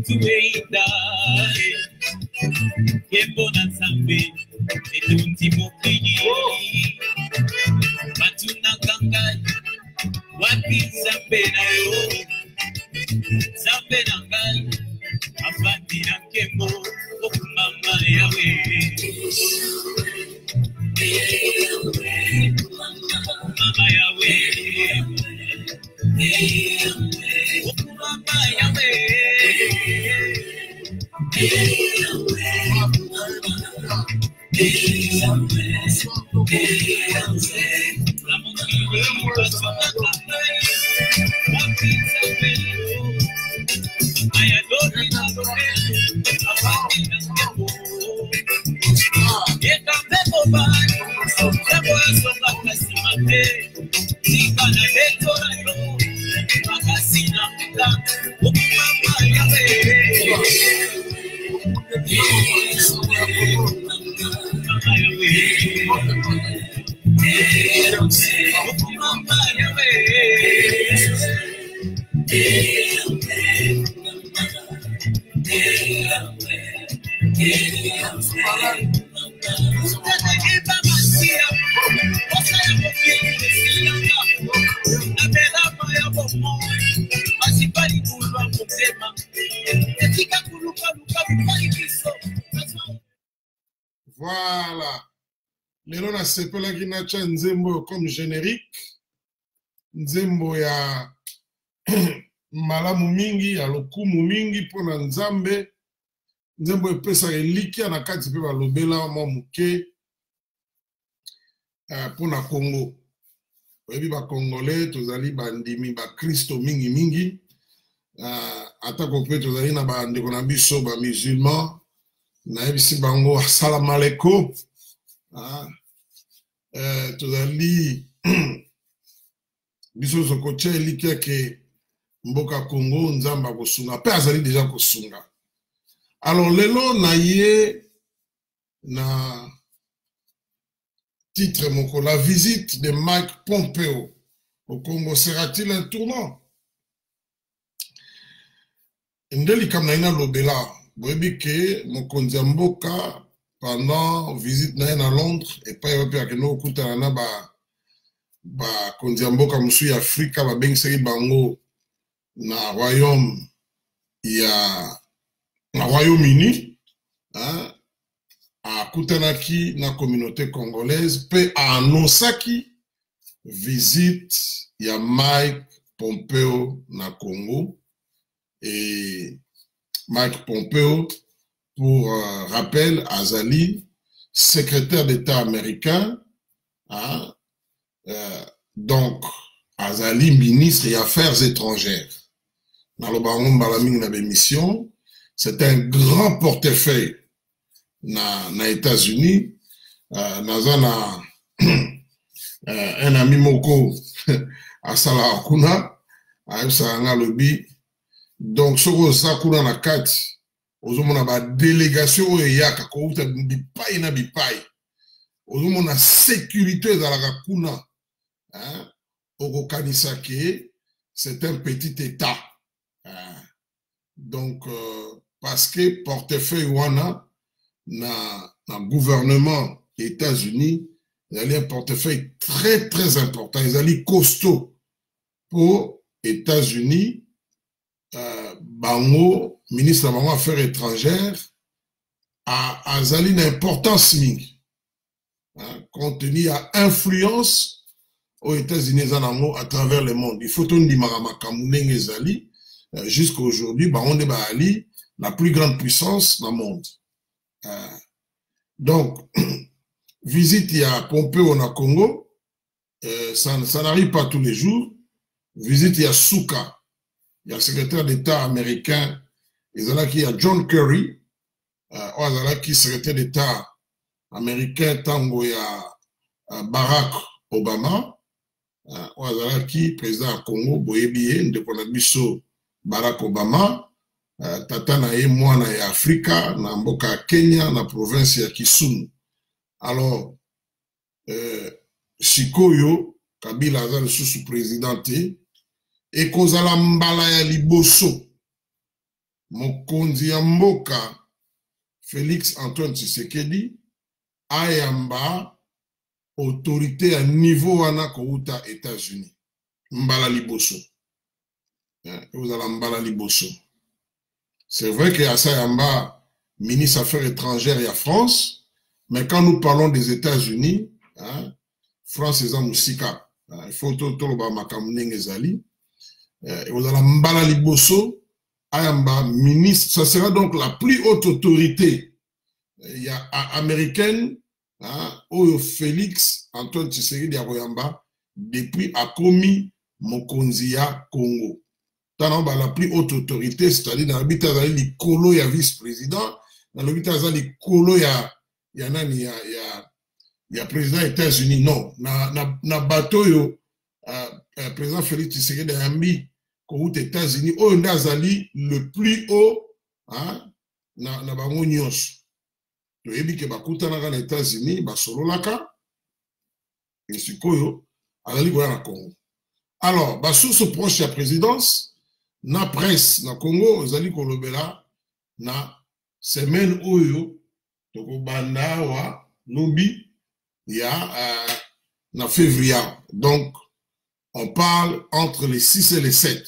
tutueita Kebona Zambe Etunti Mokini Matuna Kangai Wapi Zambe na yo Zambe na ngai Afati na kemo Okumama yawe Mama yawe Okumama yawe Voilà. Lelo na sepela kinacha nzembo comme générique. Nzembo ya malamu mingi, ya lokumu mingi pona nzambe. Nzembo epesa elikia na kati pe balobela mwa muke pona Congo. Oyebi ba Congolais tozali bandimi ba Kristo mingi mingi. Atako pe tozali na ba ndeko na biso ba musulman. Na ebisi bango assalamu alaikum. Tozali biso sokoche elikia ke mboka Congo nzamba kosunga pe azali déjà kosunga. Alors lelo na ye na titre moko la visite de Mike Pompeo au Congo sera-t-il un tournant? Ndeli kam na ina lobela boyebi ke mokonzi ya mboka pendant visite na ye na Londres epai wapi akende kokutana na bakonzi ya mboka mosusu ya Afrika babengisaki bango na Royaume-Uni akutanaki na communauté congolaise pe annonçaki visite ya Mike Pompeo na Congo. Et Mike Pompeo, pour rappel, azali, secrétaire d'État américain, donc azali ministre des Affaires étrangères. Dans le baron Balaming na mission, c'est un grand portefeuille na États-Unis. Nazana un ami moko asala akuna aisa lobby. Donc ce que ça kuna na kati ozomona ba délégation eyaka ko uta bipai na bipai ozomona sécurité za la kuna okokanisa ke c'est un petit état donc parce que portefeuille wana na gouvernement des États-Unis il y a un portefeuille très très important, ils allaient costaud pour États-Unis. Bango, ministre de la Affaires étrangères, a une importance mingi, compte tenu à influence aux États-Unis à travers le monde. Il faut dire jusqu'à aujourd'hui, on est la plus grande puissance dans le monde. Donc, visite à Pompeo au Congo, ça n'arrive pas tous les jours. Visite à Souka. Il y a le secrétaire d'État américain, il y a John Kerry, il y a le secrétaire d'État américain, Tango, il y a Barack Obama, il y a le président du Congo, Boyebiye, Ndekonabiso Barack Obama, Tatana et moi, na Afrika, na Mboka Kenya, na province ya Kisumu. Alors, Sikoyo, Kabila Azal sous-présidenté, et kozala mbala ya liboso mokonzi ya mboka Félix Antoine Tshisekedi ayamba autorité à niveau wana kouta États-Unis. Mbala liboso. Vous allez mbala liboso. C'est vrai que Assa Yamba, ministre des Affaires étrangères et à France, mais quand nous parlons des États-Unis, France est en Moussika. Il faut tout le monde ezali. Vous allez mbala liboso. Ayamba, ministre, ça sera donc la plus haute autorité américaine, Félix Antoine Tshisekedi Ayamba, depuis a commis mokonzi ya Congo. La plus haute autorité, c'est-à-dire dans l'habitat de Kolo ya vice-président, dans l'habitat de Kolo ya président des États-Unis. Non, na bateau yo, président Félix Tshisekedi Ayambi, aux États-Unis, on a le plus haut, na bango nyonso. To yebi ke bakuta na les États-Unis, ba solo laka, et sikoyo, azali koya na Congo. Alors, ba source proche ya présidence, na presse na Congo, azali kolobela na semaine oyo, toko banda wa lobi ya na février. Donc, on parle entre les 6 et les 7.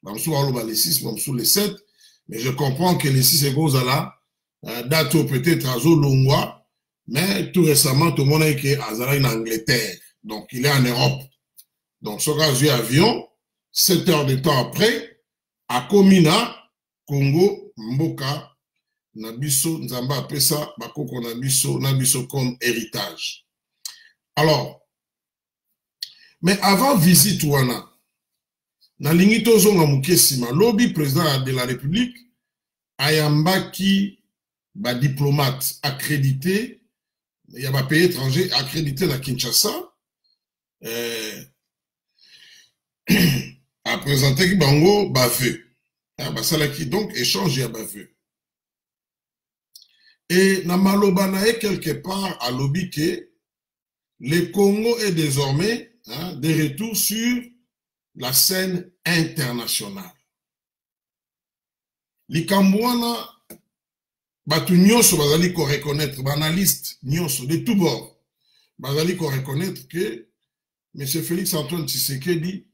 Les 6, les 7, mais je comprends que les 6 et Gozala, date peut-être à Zolongwa, mais tout récemment, tout le monde est en Angleterre. Donc, il est en Europe. Donc, ce cas du avion, 7 heures de temps après, à Komina, Congo, Mboka, Nabiso, Nzamba, Pesa, Bakoko, Nabiso comme héritage. Alors, mais avant visite wana, na lingi tozonga mukesima, lobby président de la République ayambaki ba diplomate accrédité, il y a ba pays étranger accrédité na Kinshasa, a présenté ki bango baveux. Basalaki donc échange ya baveux. Et na maloba na quelque part à lobby que le Congo est désormais de retour sur la scène internationale. Likambouana, batu nyonso bazali ko reconnaître, banaliste nyonso de tout bord, bazali ko reconnaître que M. Félix Antoine Tshisekedi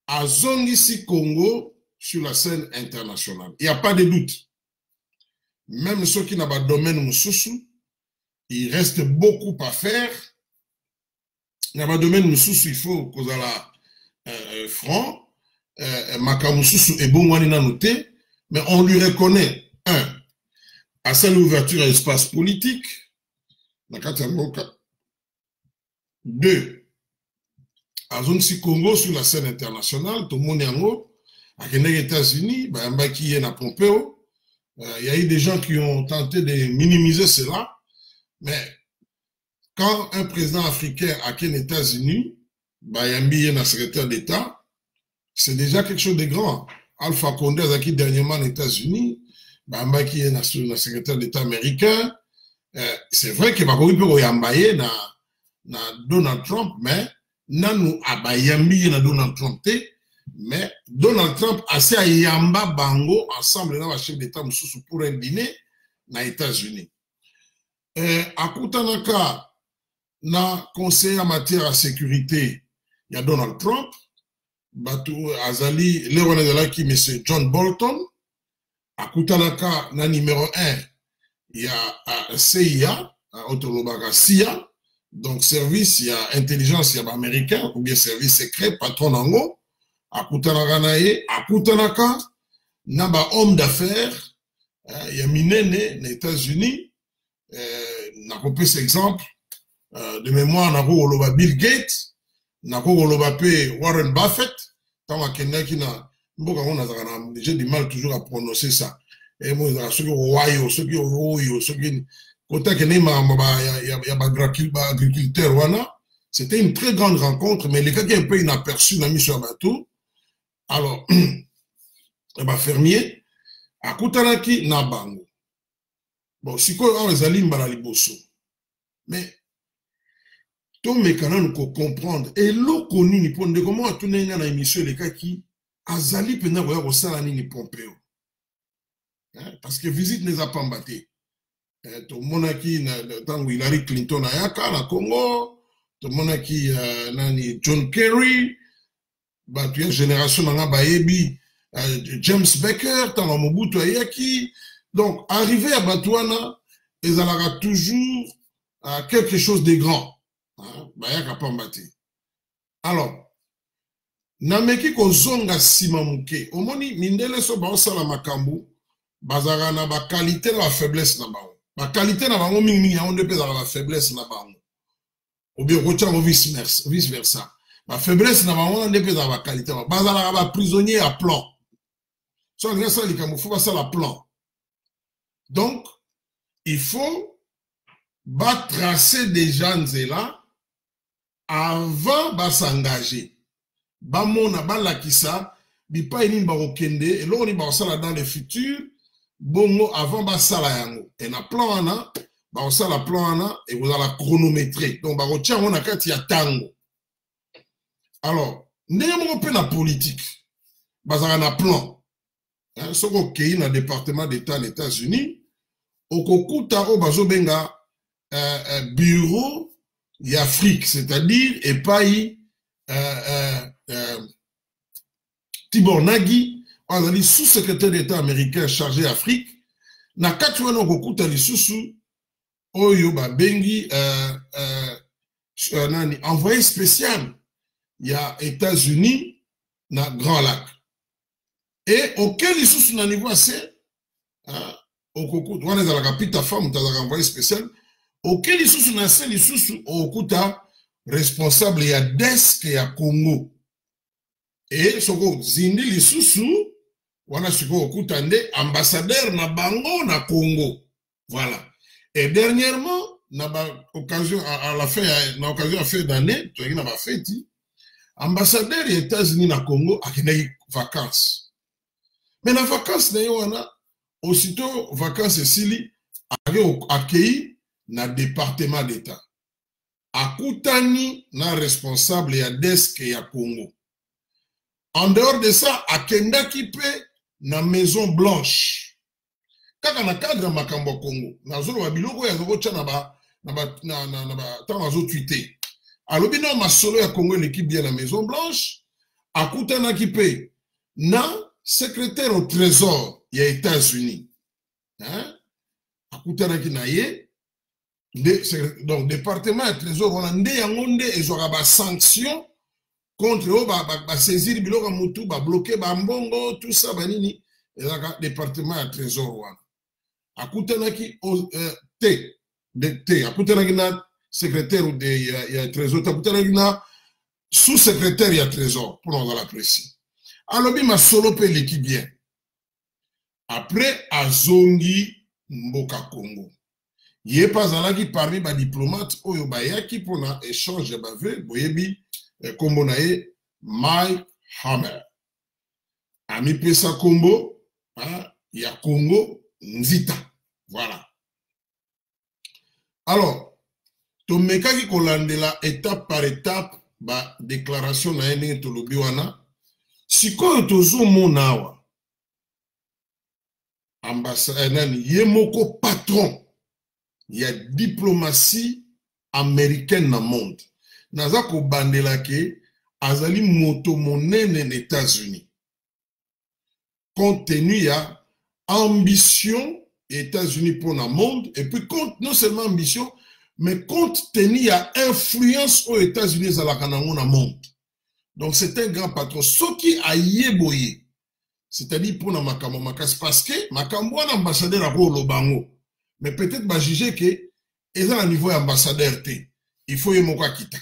a zongisi Congo sur la scène internationale. Il n'y a pas de doute. Même ceux qui n'ont pas de domaine moussoussou, il reste beaucoup à faire. Il n'y a pas de domaine moussoussou, il faut qu'on ait la franc, Makamousou et Bongwanina noté, mais on lui reconnaît, à sa ouverture à l'espace politique, deux, à zone si Congo sur la scène internationale, tout le monde est en haut, à les États-Unis, il y a eu des gens qui ont tenté de minimiser cela, mais quand un président africain a les États-Unis, Bayambi est un secrétaire d'État, c'est déjà quelque chose de grand. Alpha Condé a qui dernièrement aux États-Unis, Bayamba qui est un secrétaire d'État américain. C'est vrai que Bakoui peut yambaye na Donald Trump, mais nanu abayambi na Donald Trump te, mais Donald Trump a assez yamba bango ensemble dans la chef d'État pour un dîner aux États-Unis. À Koutanaka, na conseiller en matière de sécurité, il y a Donald Trump, Batou Azali, qui M. John Bolton, à Koutanaka, na numéro 1, il y a CIA, CIA, donc service, il y a intelligence, il y a américain, ou bien service secret, patron d'ango, à Koutanaka, na homme d'affaires, il y a Minene, les États-Unis, na coupé cet exemple, de mémoire, na ko Bill Gates, na ko Warren Buffett, tant que j'ai du mal toujours à prononcer ça. Et moi, ceux qui ont ceux qui quand il y a agriculteur, c'était une très grande rencontre, mais les gars qui ont un peu inaperçu, n'a mis sur un bateau. Alors, fermier, à Koutanaki, na bango. Bon, si quoi, on les aligne à liboso. Mais, tout le monde peut comprendre. Et l'eau connu, ni ponde, comment on a tourné dans l'émission, les gars qui, azali pena voya ko sala nini Pompeo. hein, parce que visite les a pas mbatté. Tout le monde qui tant Hillary Clinton a yaka na Congo, tout le monde qui nani John Kerry, bah tu as génération nanga baebi James Baker, tant Mobutu ayaki. Donc arrivé à Batouana, ils aura toujours quelque chose de grand. Hein, bah yaka pas mbatté. Alors nameki kozonga sima muke omoni mindele so ba osala makambu bazara na ba qualité na ba faiblesse na bango ba qualité na bango mingi ya onde peza ba faiblesse na bango ou bien kocha mo vice versa ba faiblesse na bango onde peza ba qualité bazara ba prisonnier à plan so nga ça likambo faut pas ça la plan. Donc il faut ba tracer des gens là avant ba s'engager. Bamona balakisa bipai nini bakokende eloko nini bakosala dans le futur bongo avant basala yango et na plan wana bakosala plan wana ekozala chronométré donc bakotia yango na kati ya tango. Alors ndenge moko mpe na politique bazala na plan soki okei na département d'état les États-Unis okokuta oyo bazobenga bureau ya Afrique, c'est-à-dire epai Tibor Nagy, sous-secrétaire d'État américain chargé Afrique, na kati wana okokuta lisusu oyo babengi nani envoyé spécial ya États-Unis na Grand Lac. Et auquel lisusu na niveau assez okokuta wana ezalaka pita femme tazaka envoyé spécial auquel lisusu na se lisusu okokuta responsable ya desk ya Congo. Et soko zindi lisusu wana siko okuta nde ambassadeur na bango na Congo. Voilà. Et dernièrement na occasion à la fin na occasion à fin d'année tu na ba fête ambassadeur des États-Unis na Congo akendaki vacances. Mais na vacances na wana aussitôt vacances esili accueilli na département d'État. Akutani na responsable ya desk ya Congo. En dehors de ça, akendaki pe na Maison Blanche. Kaka na cadre makambo Congo. Na zolo wa biloko ya zoko cha na ba tant azo tweeter. Alobi na masolo ya Congo l'équipe bien na Maison Blanche. Akutanaki pe na secrétaire au trésor ya États-Unis. Hein? Akutanaki na ye. Donc, département et trésor, on a des sanctions contre eux, saisir biloko mutu, bloquer mbongo, tout ça, banini, département et trésor. Akutanaki akutanaki na secrétaire de trésor, akutanaki na sous-secrétaire ya trésor, pour nous l'apprécier. Alors, ma solo pe l'équipe bien. Après, azongi mboka Congo. Il n'est pas allé parmi les diplomates oyo bayaki pour un échange bavé boyebi kombo nae Mike Hammer. Ami pesa kombo ya Congo Nzita. Voilà. Alors, tomeka ki kolandela étape par étape ba déclaration na ene to lobi wana sikoyo tozo monawa ambassade nani yemoko patron. Il y a diplomatie américaine dans le monde. Naza ko bandela ke azali moto monene aux États-Unis. Compte tenu ya ambition États-Unis pour le monde et puis non seulement ambition mais compte tenu ya influence aux États-Unis dans le monde. Donc c'est un grand patron. Ce qui a yeboye, c'est-à-dire pour na makambo makas parce que makambo wana ambassadeur a ko lobango. Mais peut-être va juger que ils ont un niveau ambassadeur il faut y moko kita.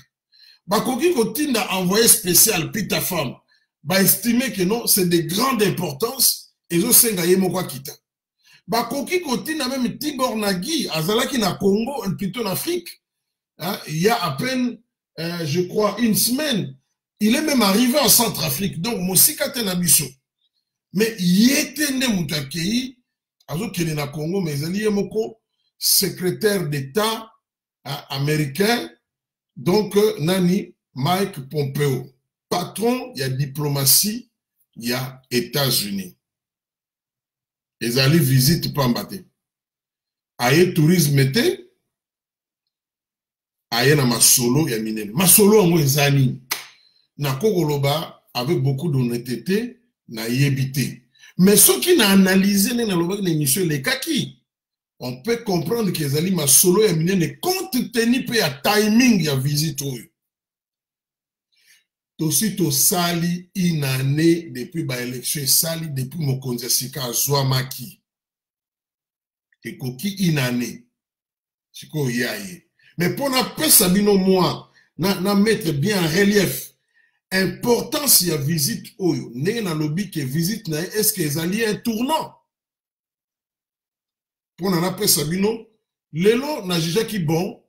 Bakoki kotinda envoyé spécial pita femme. Ba estimer que non, c'est de grande importance et zo senga y moko kita. Bakoki kotinda même Tibor Nagy azalaki na Congo plutôt en Afrique. Hein, il y a à peine je crois une semaine, il est même arrivé en Centrafrique. Donc mosika tena biso. Mais yetende mutakei azo kene na Congo mais ezali moko secrétaire d'État américain donc nani Mike Pompeo patron il y a diplomatie il y a États-Unis. ezali visite pamba te. Aye tourisme te, aye na masolo ya minene. Masolo yango ezani. Na kokoloba avec beaucoup d'honnêteté, na yebite. Mais ce qui n'a analysé na loba na émission les kaki, on peut comprendre que ezali masolo ya minene compte tenu pe ya timing ya visite oyo. Tosi to sali une année depuis ba élection sali depuis mokonzi sika azwamaki. Ekoki une année. Siko yaye. Mais pour na pesa bino moi na mettre bien en relief importance ya visite oyo. Ne na lobi que visite na est-ce que ezali un tournant? Pour na pesa bino lelo na jijaki bon.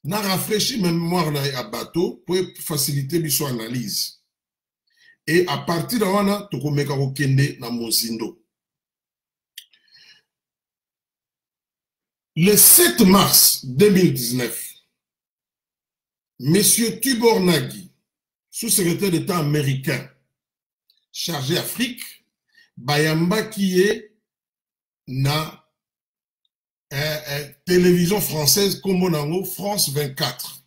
Na rafraîchi ma mémoire à bateau pour faciliter biso analyse. Et à partir de là, tu peux mettre kende na mozindo. Le 7 mars 2019, Monsieur Tibor Nagy, sous-secrétaire d'État américain, chargé Afrique, Bayamba qui est na télévision française comme France 24.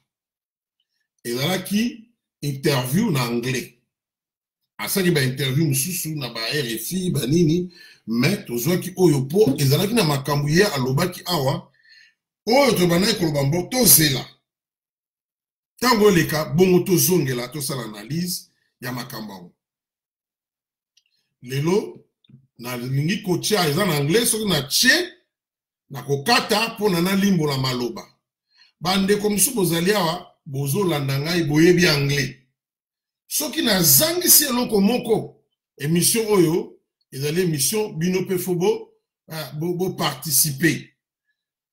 Et là qui interview en anglais. À ça qui ba interview mususu na ba RFI ba nini mais tozwa ki oyo po ezalaki na makambo ya alobaki awa oyo to bana ko bambo to zela. Tango leka bongo to zongela to sala analyse ya makambo. Lelo na lingi ko tia eza na anglais so na tche na kokata po na limbo la maloba. Bande komsu bozali awa bozo landa ngai boyebi anglais. Soki na zangi si eloko moko émission oyo ezali émission bino pe fobo bo participer.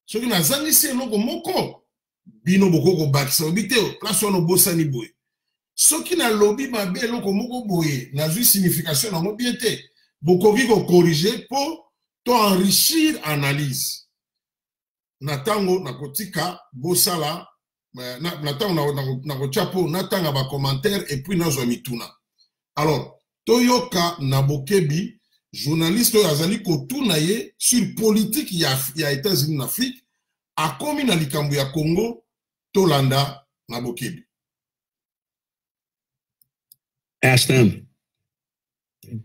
Soki na zangi si eloko moko bino boko bakisa obite place ono bosani boye. Soki na lobi mabe eloko moko boye na zui signification na mo bien te bokoki ko corriger po to enrichir analyse. Natango na kotika bosala natango na kochapo natanga ba commentaire et puis nazwa mituna. Alors toyoka na bokebi journaliste azali kotuna ye sur politique ya États-Unis en Afrique akomi na likambo ya Congo tolanda na bokebi. Ask them.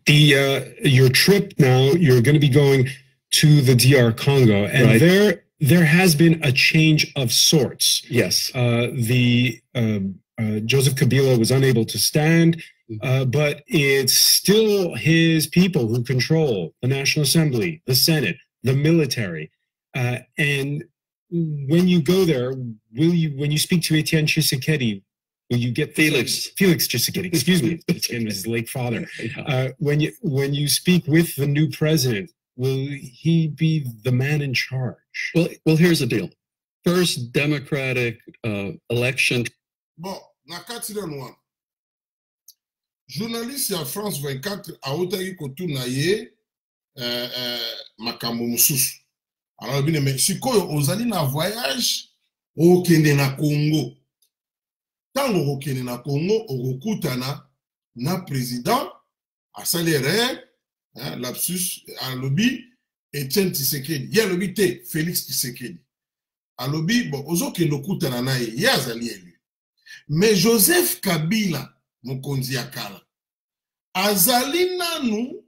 Your trip now, you're going to be going to the DR Congo, and right. There has been a change of sorts. Yes. Joseph Kabila was unable to stand, but it's still his people who control the National Assembly, the Senate, the military. And when you go there, when you speak to Etienne Tshisekedi, will you get Felix Tshisekedi? Excuse me, Etienne was his late father. When you speak with the new president, will he be the man in charge? Well, here's the deal. First democratic election. Bon, na katira noa. Journaliste ya France 24 a otaki kotuna ye makambo mususu. Alors bine mais sikoyo ozali na voyage okende na Congo. Tango okende na Congo okokutana na président asali erreur lapsus alobi Etienne Tshisekedi ya lobi te Félix Tshisekedi alobi bon ozokende okutana na ye azali élu mais Joseph Kabila mokonzi ya kala azali nanu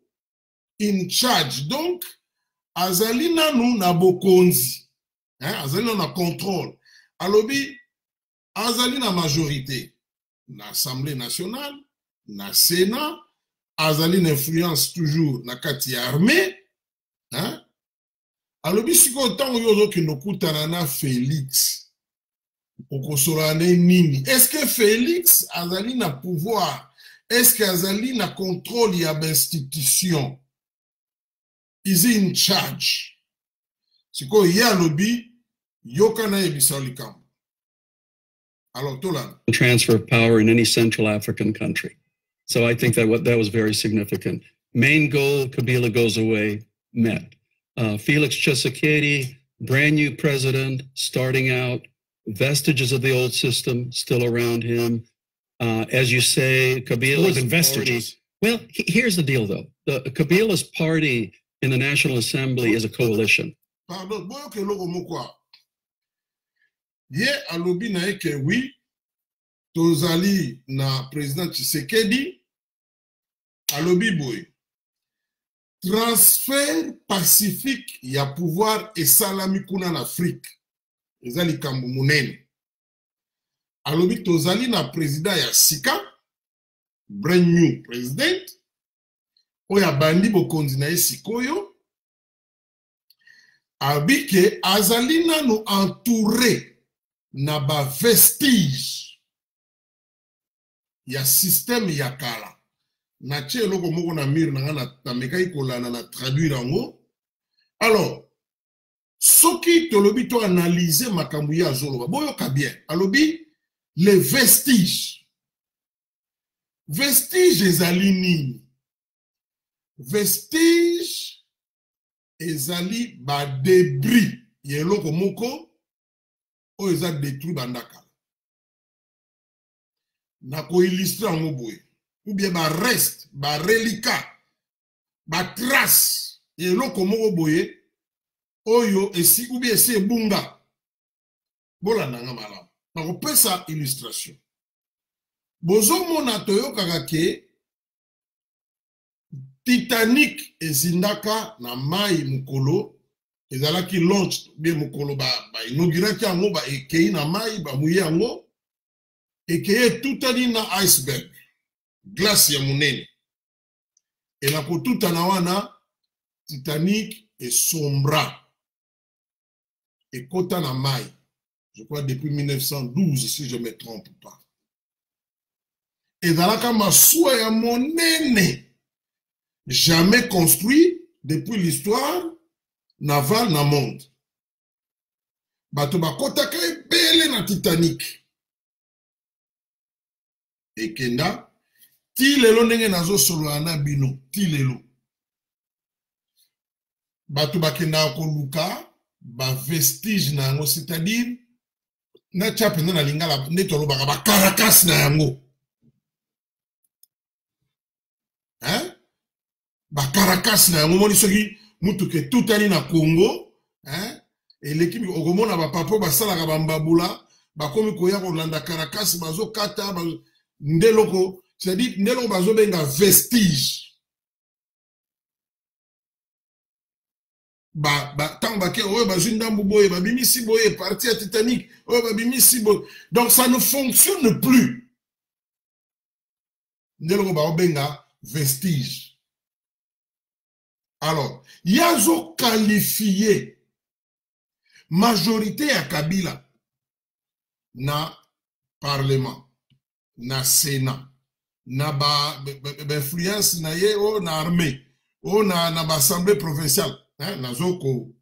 in charge donc azali nanu na bokonzi azali nanu na contrôle alobi azali na majorité na Assemblée nationale na Sénat azali na influence toujours na kati ya armée alobi siko tango yozo kino kutana na Félix okosola nini est-ce que Félix azali na pouvoir est-ce que azali na contrôle ya institution is in charge siko ya alobi yoka na ebisa likambo alors tola transfer of power in any Central African country. So I think that was very significant. Main goal, Kabila goes away, met. Felix Tshisekedi, brand new president, starting out, vestiges of the old system still around him. As you say, Kabila's vestiges. Well, here's the deal, though. Kabila's party in the National Assembly is a coalition. Pardon, boyo ke loko mokwa. Ye alobi na eke oui, tozali na président Tshisekedi, alobi boy. Transfert pacifique ya pouvoir et salami kuna en Afrique. Ezali kambu munene. Alobi tozali na président ya Sika, brand new president, oya bandi bokonzi na esikoyo, abike azali nanu entouré na ba vestige ya système ya kala. Na tche loko moko na mir na mekai kolana na traduire yango. Alors, soki tolobi to analyser makambu ya zoloba, boyoka bien. Alobi les vestiges. Vestiges ezali nini? Vestiges ezali ba débris yeloko moko o eza détruit bandaka. Na ko illustrer yango boye. Ou bien ba reste, ba reliquat, ba trace yeloko moko boye oyo esi ou bien esi ebunga. Bola nanga malamu. Na ko pesa illustration. Bozo mona toyokaka ke Titanic ezindaka na mai mukolo ezalaki launch bien mukolo ba inauguraki yango ba ekei na mai ba muye yango ekei tutani na iceberg glace ya munene ela ko tutana wana Titanic esombra ekota na mai je crois depuis 1912 si je me trompe pas ezalaka masuwa ya monene jamais construit depuis l'histoire navale na monde. Bato bakotaka ebele na Titanic. Ekenda, ti lelo ndenge nazo solo na bino, ti lelo. Bato bakenda koluka, ba vestige na yango, c'est-à-dire, na tchape na lingala, netolo baka ba karakas na yango. Hein? Ba Caracas na yango moni soki mutu ke tutani na Congo, hein, et l'équipe okomona ba papo basalaka bambabula bakomi koya kolanda Caracas bazo kata ndeloko, c'est-à-dire ndeloko bazo benga vestige tant ba ke oyo bazinda mbuboye babimisi boye parti ya Titanic oyo babimisi boye, donc ça ne fonctionne plus. Ndeloko ba benga vestige. Alors, yazo qualifié majorité à Kabila na parlement, na sénat, na influence na ye o na armée, o na assemblée provinciale, hein, nazo ko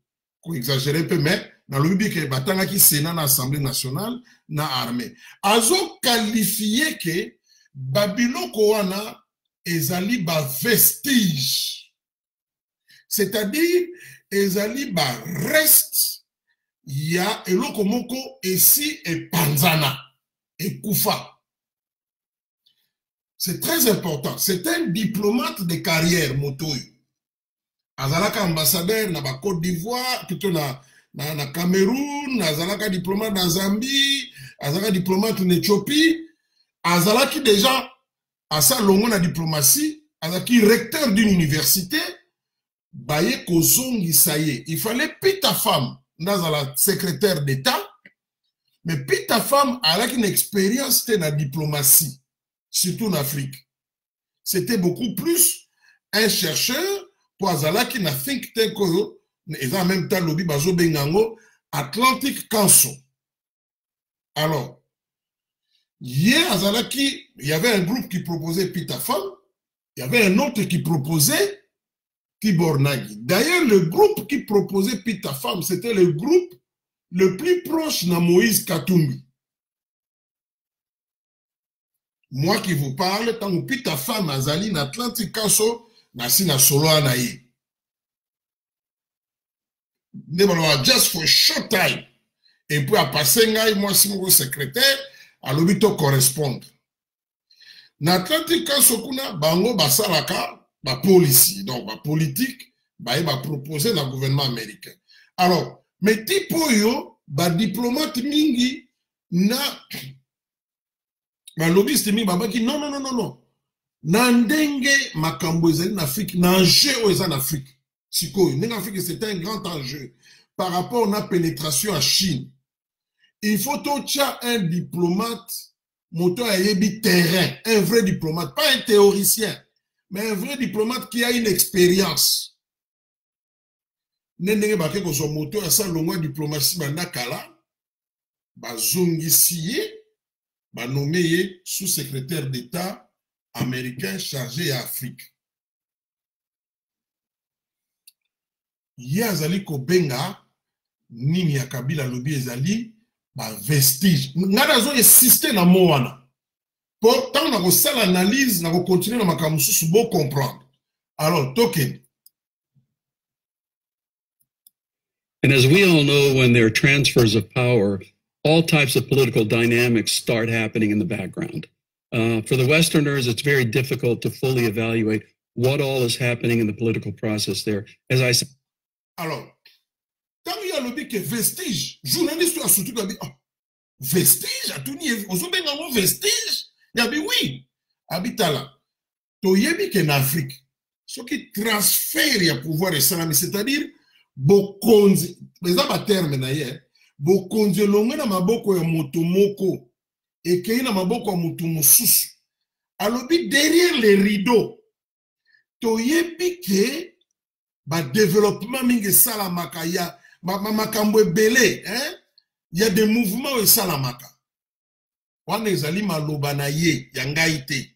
exagérer peu mais na lobi ke batanga ki sénat na assemblée nationale na armée. Azo qualifié que babiloko wana ezali ba vestige. C'est-à-dire, ezali ba reste ya eloko moko esi e panzana e kufa. C'est très important. C'est un diplomate de carrière motoyo. Azalaka ambassadeur na ba Côte d'Ivoire, plutôt na Cameroun, azalaka diplomate na Zambie, azalaka diplomate en Éthiopie, azalaki déjà asa longo na diplomatie, azalaki recteur d'une université. Baye kozongi saye, il fallait pita femme dans la secrétaire d'État, mais pita femme a une expérience dans la diplomatie, surtout en Afrique. C'était beaucoup plus un chercheur pour azalaki na think tank et en même temps lobby bazo bengango Atlantic Council. Alors, hier azalaki, il y avait un groupe qui proposait pita femme, il y avait un autre qui proposait Tibor Nagi. D'ailleurs, le groupe qui proposait Pita Femme, c'était le groupe le plus proche de Moïse Katumbi. Moi qui vous parle, tant que Pita Femme azali na Atlantic Council, nasi na solo anaye. Just for a short time. Et puis à passer ngai, moi si mon secrétaire, à l'obito correspondre. Na Atlantic Council kuna bango basalaka ba policy, donc ba politique va proposer dans le gouvernement américain. Alors, mais tipo yo, diplomate mingi, lobbyiste mingi, non. Nandenge makambo ezali en Afrique, n'enjeu en Afrique. En Afrique, c'est un grand enjeu par rapport à la pénétration à Chine. Il faut un diplomate, moto ayebi terrain, un vrai diplomate, pas un théoricien, mais un vrai diplomate qui a une expérience. Nendenge bake ko so moto asa longwa diplomatie bandakala, bazongisi ye, ba nommé ye sous-secrétaire d'État américain chargé à Afrique. Ye azali ko benga nini ya Kabila lobi ezali ba vestige. Ngana zo insister na mo wana. Pour tant na ko sala analyse na ko continuer na makambo susu bo comprendre. Alors token. And as we all know, when there are transfers of power, all types of political dynamics start happening in the background. For the Westerners, it's very difficult to fully evaluate what all is happening in the political process there. As I said. Alors, tant qu'il y a le dit que vestige, journaliste a surtout dit, vestige, à tout niveau, on se met dans le vestige, il y a dit oui, habitala. To yebi qu'en Afrique, ce qui transfère le pouvoir et salami, c'est-à-dire, bokonzi, mais ça va terminer, bokonzi longue na maboko ya motomoko. Et qu'il y a un maboko mutumosusu. Alors, derrière les rideaux, toyebi ke ba développement mingi salamaka ya makambo belé, hein? Il y a des mouvements et salamaka. Wana ezali maloba na ye yangaite.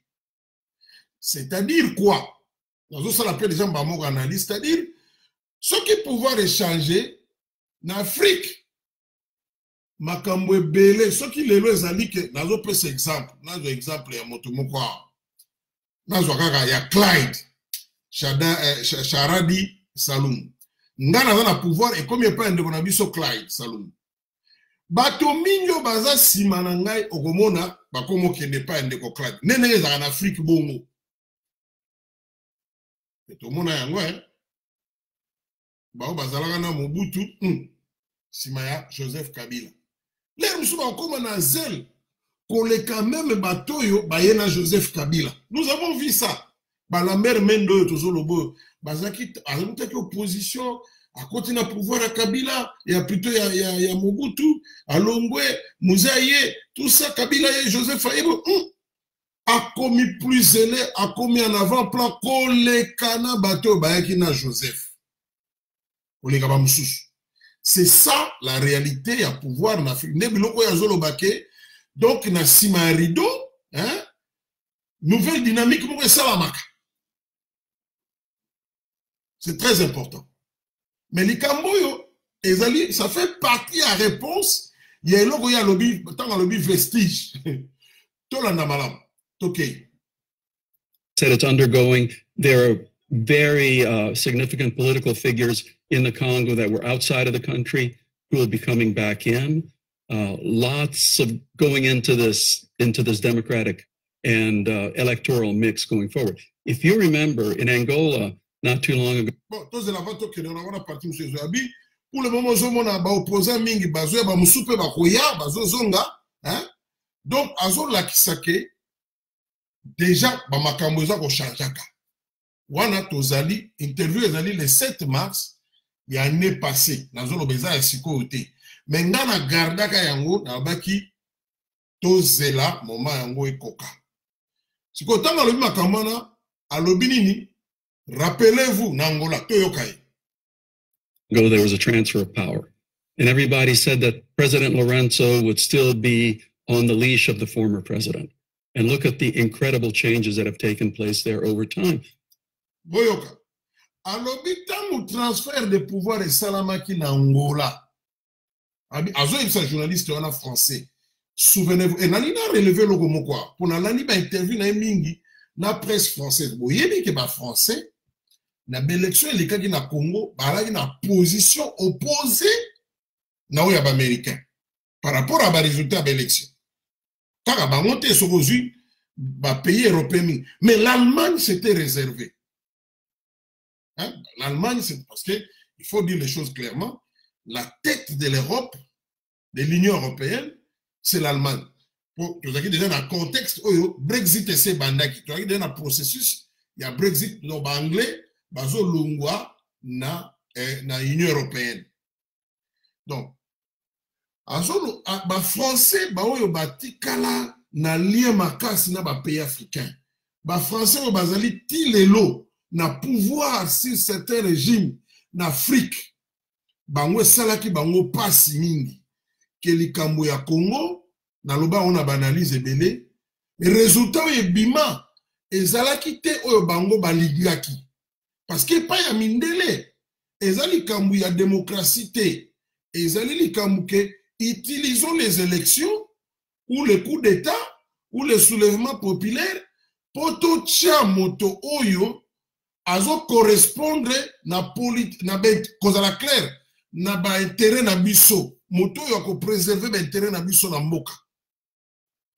C'est-à-dire quoi? Nous ça l'appelle les gens bamoko analyse, c'est-à-dire ceux qui pouvoir échanger en Afrique. Makambo ebele soki lelo ezali ke nazo pesa exemple ya moto moko nazo kaka ya Clyde Sharadi Salum ngana na pouvoir et combien pas ndeko na biso Clyde Salum bato minyo baza sima na ngai okomona bakomo kende pa ndeko Clyde nene ezaka na Afrique bongo to mona yango ba bazalaka na Mobutu sima ya Joseph Kabila. L'air nous sommes comme un zèle qu'on les quand même batoyo bayena Joseph Kabila. Nous avons vu ça. La mère Mendo toujours le beau. Bazaki a une opposition à continuer à pouvoir à Kabila et à plutôt ya Mobutu, à Longwe, Mouzaïe, tout ça Kabila et Joseph Aïbo a commis plus zélé, a commis en avant-plan qu'on les cana bateau bayaki na Joseph. On les gaba moussous. C'est ça la réalité à pouvoir en Afrique. Donc, na sima rideau, hein, nouvelle dynamique, c'est très important. Mais les Camboyo, ça fait partie à réponse. Il y a un lobby, tant lobby vestige. Said it's undergoing. There are very significant political figures in the Congo that were outside of the country who will be coming back in. Lots of going into this democratic and electoral mix going forward. If you remember, in Angola, not too long ago. Pour le moment, on a opposé mingi bazo ba musupe ba koya bazo zonga, hein? Donc azo la kisake déjà ba makambo za ko chanjaka. Wana tozali interview ezali le 7 mars il y a année passée nazo lobeza ya sikote. Mais ngana gardaka yango na baki tozela moment yango ekoka. Sikota na lobi makambo na alobi nini? Rappelez-vous Nangola toyokai. There was a transfer of power. And everybody said that President Lorenzo would still be on the leash of the former president. And look at the incredible changes that have taken place there over time. Boyoka. Alobi tamu transfert de pouvoir et salamaki na Angola. Azo est journaliste en français. Souvenez-vous. Et nani na relevé le gomo quoi. Pour nani ba interview na mingi na presse française. Boyebi ke ba français. Na l'élection il y na Congo, bah là il y a une position opposée na oya ba américain par rapport à ba résultat de l'élection. Car ba monter sur aujourd'hui ba pays européen, mais l'Allemagne s'était réservé. Hein? L'Allemagne, c'est parce qu'il faut dire les choses clairement, la tête de l'Europe, de l'Union européenne, c'est l'Allemagne. Tu as déjà dans le contexte, Brexit et c'est bandaki. Tu as déjà dans le processus, il y a Brexit, donc anglais, bazo lungwa na Union européenne. Donc, ba français ba oyo batikala na lien makasi na ba pays africains. Ba français o bazali ti lelo na pouvoir sur certains régimes en Afrique. Bango salaki bango pasi mingi. Que likambo ya Congo na loba on a banalise ebele. Résultat e bima ezalaki te oyo bango baligaki. Parce que pas ya mindele. Ezali kambu ya démocratie te. Ezali likambu ke utilisons les élections ou le coup d'état ou le soulèvement populaire pour tout tia moto oyo azo correspondre na politique na cause la claire na ba intérêt na biso moto oyo ko préserver ba intérêt na biso na mboka.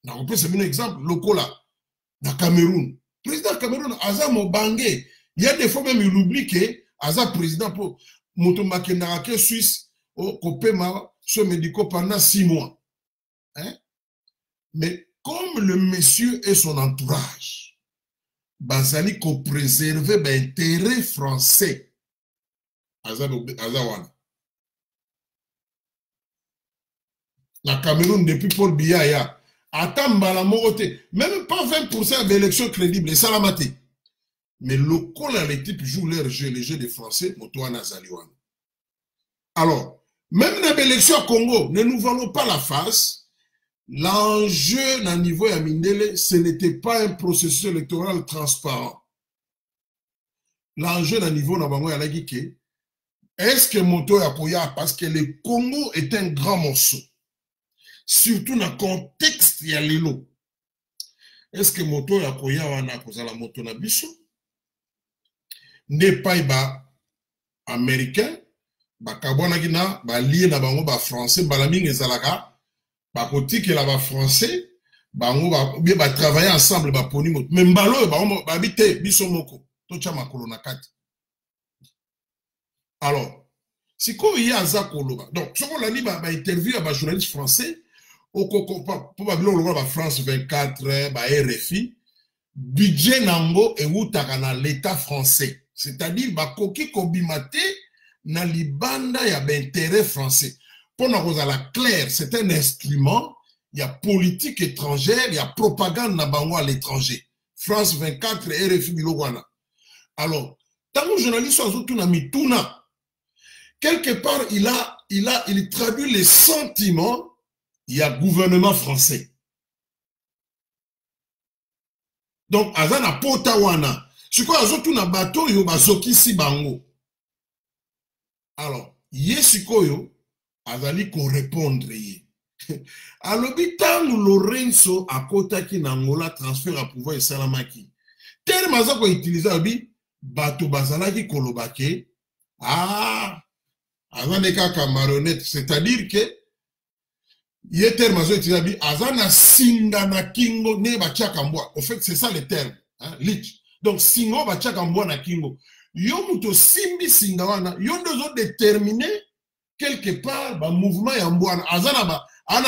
Na ko pesa un exemple lokola na Cameroun. Président Cameroun aza mobange. Il y a des fois même il oublie que aza président pour moto makendaka ke Suisse au kopema ce médico pendant 6 mois. Hein? Mais comme le monsieur et son entourage, bazali ko préserver l'intérêt français. Azawana. La Cameroun depuis Paul Biya, attends la moroté, même pas 20% d'élections crédibles, ça l'a maté. Mais le col les types jouent leur jeu, les jeux des Français, Motoana Zaliwan. Alors, même dans l'élection au Congo, ne nous voilons pas la face. L'enjeu dans le niveau de Mindele, ce n'était pas un processus électoral transparent. L'enjeu dans le niveau de Bango Yalagike, est-ce que Moto Yakoya, parce que le Congo est un grand morceau, surtout dans le contexte de Lilo, est-ce que Moto Yakoya wana kozala moto na biso n'est pas américain, bakabwana kina ba lié na bango ba français balamingi ezalaka ba kotiki la ba français bango ba travailler ensemble ba poni moto mais mbalo ba habiter biso moko to cha makolo na kati. Alors si ko y a za koloba donc ce qu'on a dit ba interview ba journaliste français au probablement le ba France 24 ba RFI budget nango e wutaka na l'état français, c'est-à-dire ba koki kobimate na libanda ya d'intérêt français. Pour nous la clair, c'est un instrument, il y a politique étrangère, il y a propagande na bango à l'étranger. France 24 RFI Bilowana. Alors, tant que journaliste na mituna, quelque part il traduit les sentiments, il y a gouvernement français. Donc azana potawana, c'est quoi azotuna bateau yo bazoki si bango. Alors, Yesikoyo azali ko répondre ye. Alobi tangu Lorenzo akota ki nangola transfert à pouvoir et salamaki. Terme azako utiliser abi bato bazalaki kolobake azane kaka marionnette, c'est-à-dire que ye terme azako utiliser abi azana singa na kingo ne bachaka mbwa. En fait, c'est ça le terme, hein, lich. Donc singo bachaka mbwa na kingo. Yo muto simbi singawana, yo ndozo déterminer quelque part ba mouvement ya mbwana azana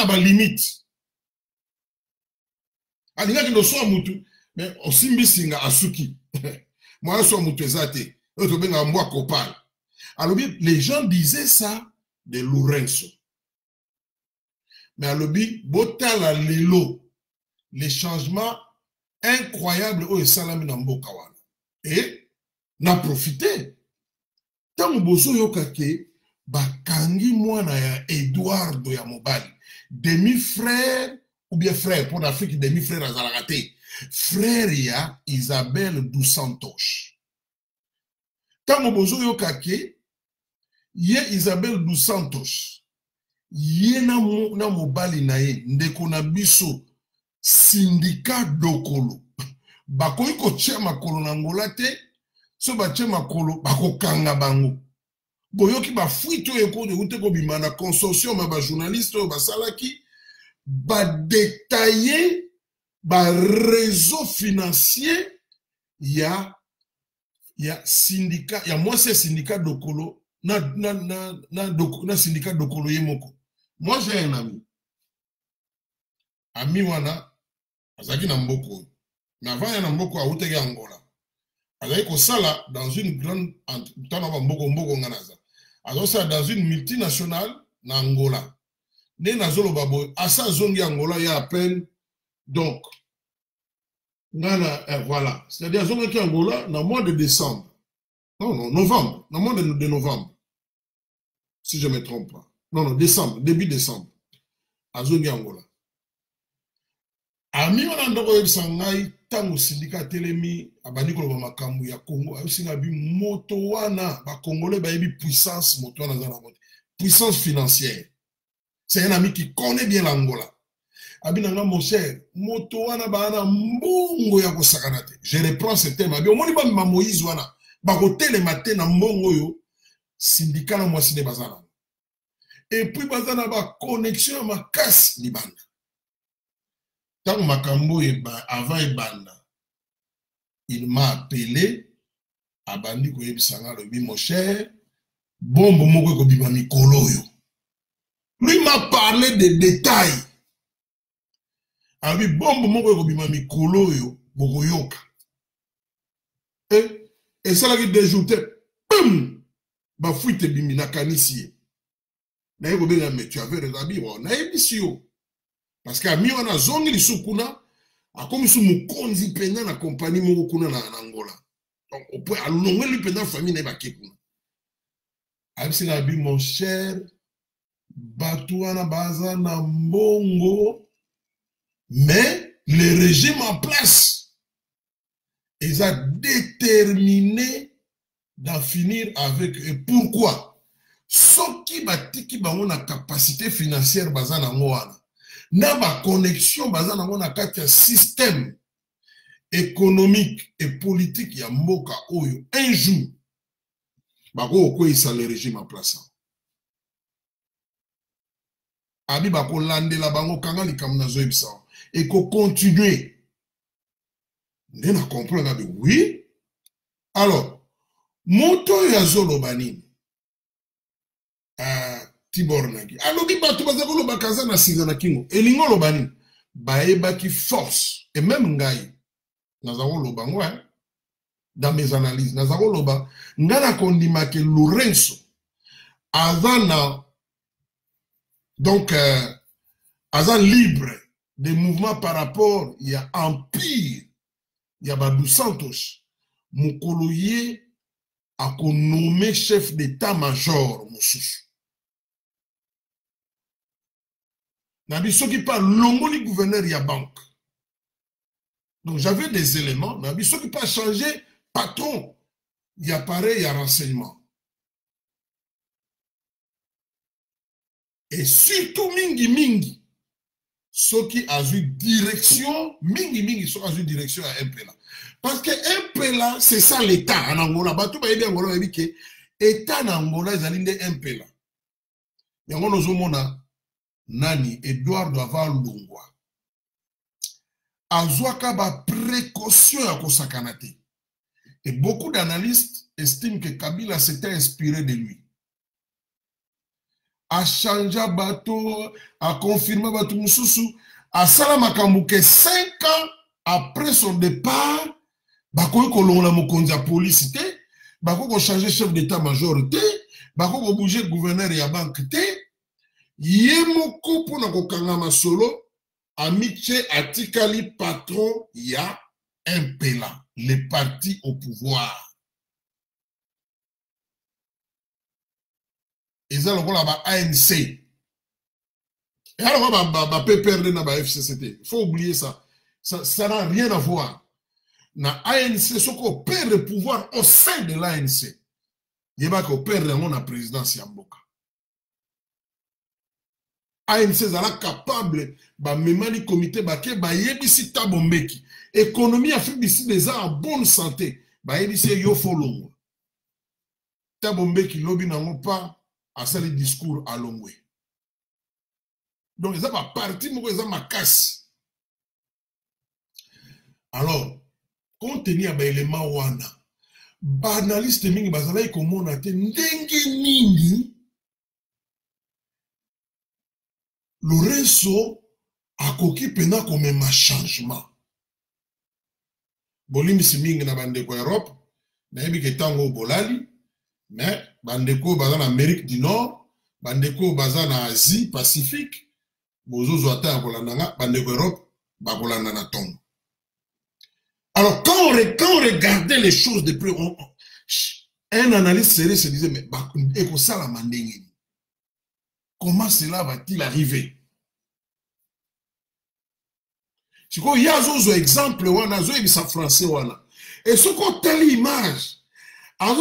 ba limite. Alinga ki ndo so mutu, mais o simbi singa asuki. Moi so mutu ezate, oto benga mbwa kopal. Alors les gens disaient ça de Lorenzo. Mais alobi botala lelo les changements incroyables au salami na mboka wana. Et n'a profité. Tant bozo yokake bakangi mwana ya Eduardo ya mobali, demi-frère ou bien frère pour l'Afrique, demi-frère à Zalagate, frère ya Isabelle dos Santos. Tant bozo yokake ye Isabelle dos Santos ye na mobali na ye ndeko na biso syndicat dokolo bakoyi ko tia makolo na ngola te. So bache makolo bakokanga bango boyoki ba fuite eko de ute ko bimana consortium ba journaliste ba salaki ba détailler ba réseau financier ya il y a syndicat, il y a moi c'est syndicat Dokolo, na syndicat Dokolo Yemoko. Moi j'ai un ami wana, azaki na mboko. Mais avant ya na mboko a utege Angola. Azaki ko sala dans une grande dans une multinationale na Angola. Ne nazolo babo asa zongi Angola ya à peine donc voilà, c'est-à-dire zongi ki Angola dans le mois de décembre. Non, novembre, dans le mois de novembre. Si je ne me trompe pas. Non, décembre, début décembre. À zongi Angola. Ami wana ndoko yebisa ngai tango syndicat telemi abandi ko ba makambu ya Congo ayosinga bi moto wana ba congolais ba yebi puissance moto wana za na moto puissance financière. C'est un ami qui connaît bien l'Angola. Abinanga mon cher, moto wana ba na mbongo ya kosakana te. Je reprends ce thème. Abi omoni ba Moïse wana ba ko télématé na mbongo yo syndicat na mwasi ne bazana. Et puis bazana ba connexion ma casse libanda. Tant makambo avant Ebanda, il m'a appelé, abandi ko yebisanga lobi mon cher, bombo moko ko bima mikolo yo. Lui m'a parlé des détails. Abi bombo moko ko bima mikolo yo, boko yoka. Et ça la qui déjouté, bum, ba fuite bimi na kanisi. Na yebo benga me tu avais raison bi na yebisi yo. Parce que ami wana zongi lisukuna akomisu mukonzi pena na compagnie moko kuna na Angola. Donc on peut alongo lui pena famille na bakekuna. Abisi abi mon cher batu wana baza na mbongo mais le régime en place ils a déterminé d'en finir avec et pourquoi ceux qui batiki bango na capacité financière baza na ngoana na ba connexion baza na mona kati ya système économique et politique ya mboka oyo un jour bako okoyisa le régime en place abi bako landela bango kanga likambo na zoyebisa et ko continuer nde na comprendre abi oui alors moto ya zoloba nini Tibor Nagi. Alobi batu bazakolo bakaza na singa na kingo. Elingo lobani. Baeba ki force. Et même ngai. Nazako loba ngwa. Dans mes analyses. Nazako loba. Ngana kondima ke Lorenzo. Azana. Donc, azan libre. Des mouvements par rapport. Il y a Empire. Il y a Badou Santos. Mukoloye. A qu'on nommé chef d'état-major. Moussoussou. Nabi qui parle l'ongoli gouverneur ya banque. Donc j'avais des éléments. Nabi qui pas changer patron. Il y a pareil, il y a renseignement. Et surtout mingi. Ceux qui a eu direction, mingi, ceux qui a eu direction à MPLA. Parce que MPLA, c'est ça l'État en Angola. Batou ba yebi Angola yebi que État en Angola ils alinde MPLA. Yango nozomona Nani Eduardo Avalungwa azwaka ba précaution ya kosakanate. Et beaucoup d'analystes estiment que Kabila s'était inspiré de lui. A changé bateau, a confirmé bateau mususu, a salamakambu que 5 ans après son départ, bako ko la mokonzi ya police te, bako ko changer chef d'état-major te, bako ko bouger gouverneur ya banque te. Yemoko pour na kokangama solo amiche atikali patron ya MPLA, le parti au pouvoir. Et ça lokola ba ANC. Et alors ba PPRD na ba FCCT. Faut oublier ça. Ça n'a rien à voir. Na ANC soko perd le pouvoir au sein de l'ANC. Yeba ko perd la présidence ya mboka. ANC zala capable ba memani comité baké ba yebisi tabombeki économie Afrique d'ici déjà en bonne santé ba yebisi yo folongo tabombeki lobi nango pas à ça le discours à longwe donc ça va partir moko ça ma casse alors compte tenu ba élément wana Banaliste mingi bazalaki komona te ndenge nini Lorenzo akoki pena komema changement. Bolimisi mingi na bandeko Europe, nayebi ke tango bolali, mais bandeko baza na Amérique du Nord, bandeko baza na Asie Pacifique, bozozo ata ya kolandanga, bandeko Europe bakolanda na tongo. Alors quand on regardait les choses de près, un analyste sérieux se disait, mais comment cela va-t-il arriver? Si il y a un exemple, il y a un français. Et ce qu'on a l'image, donc,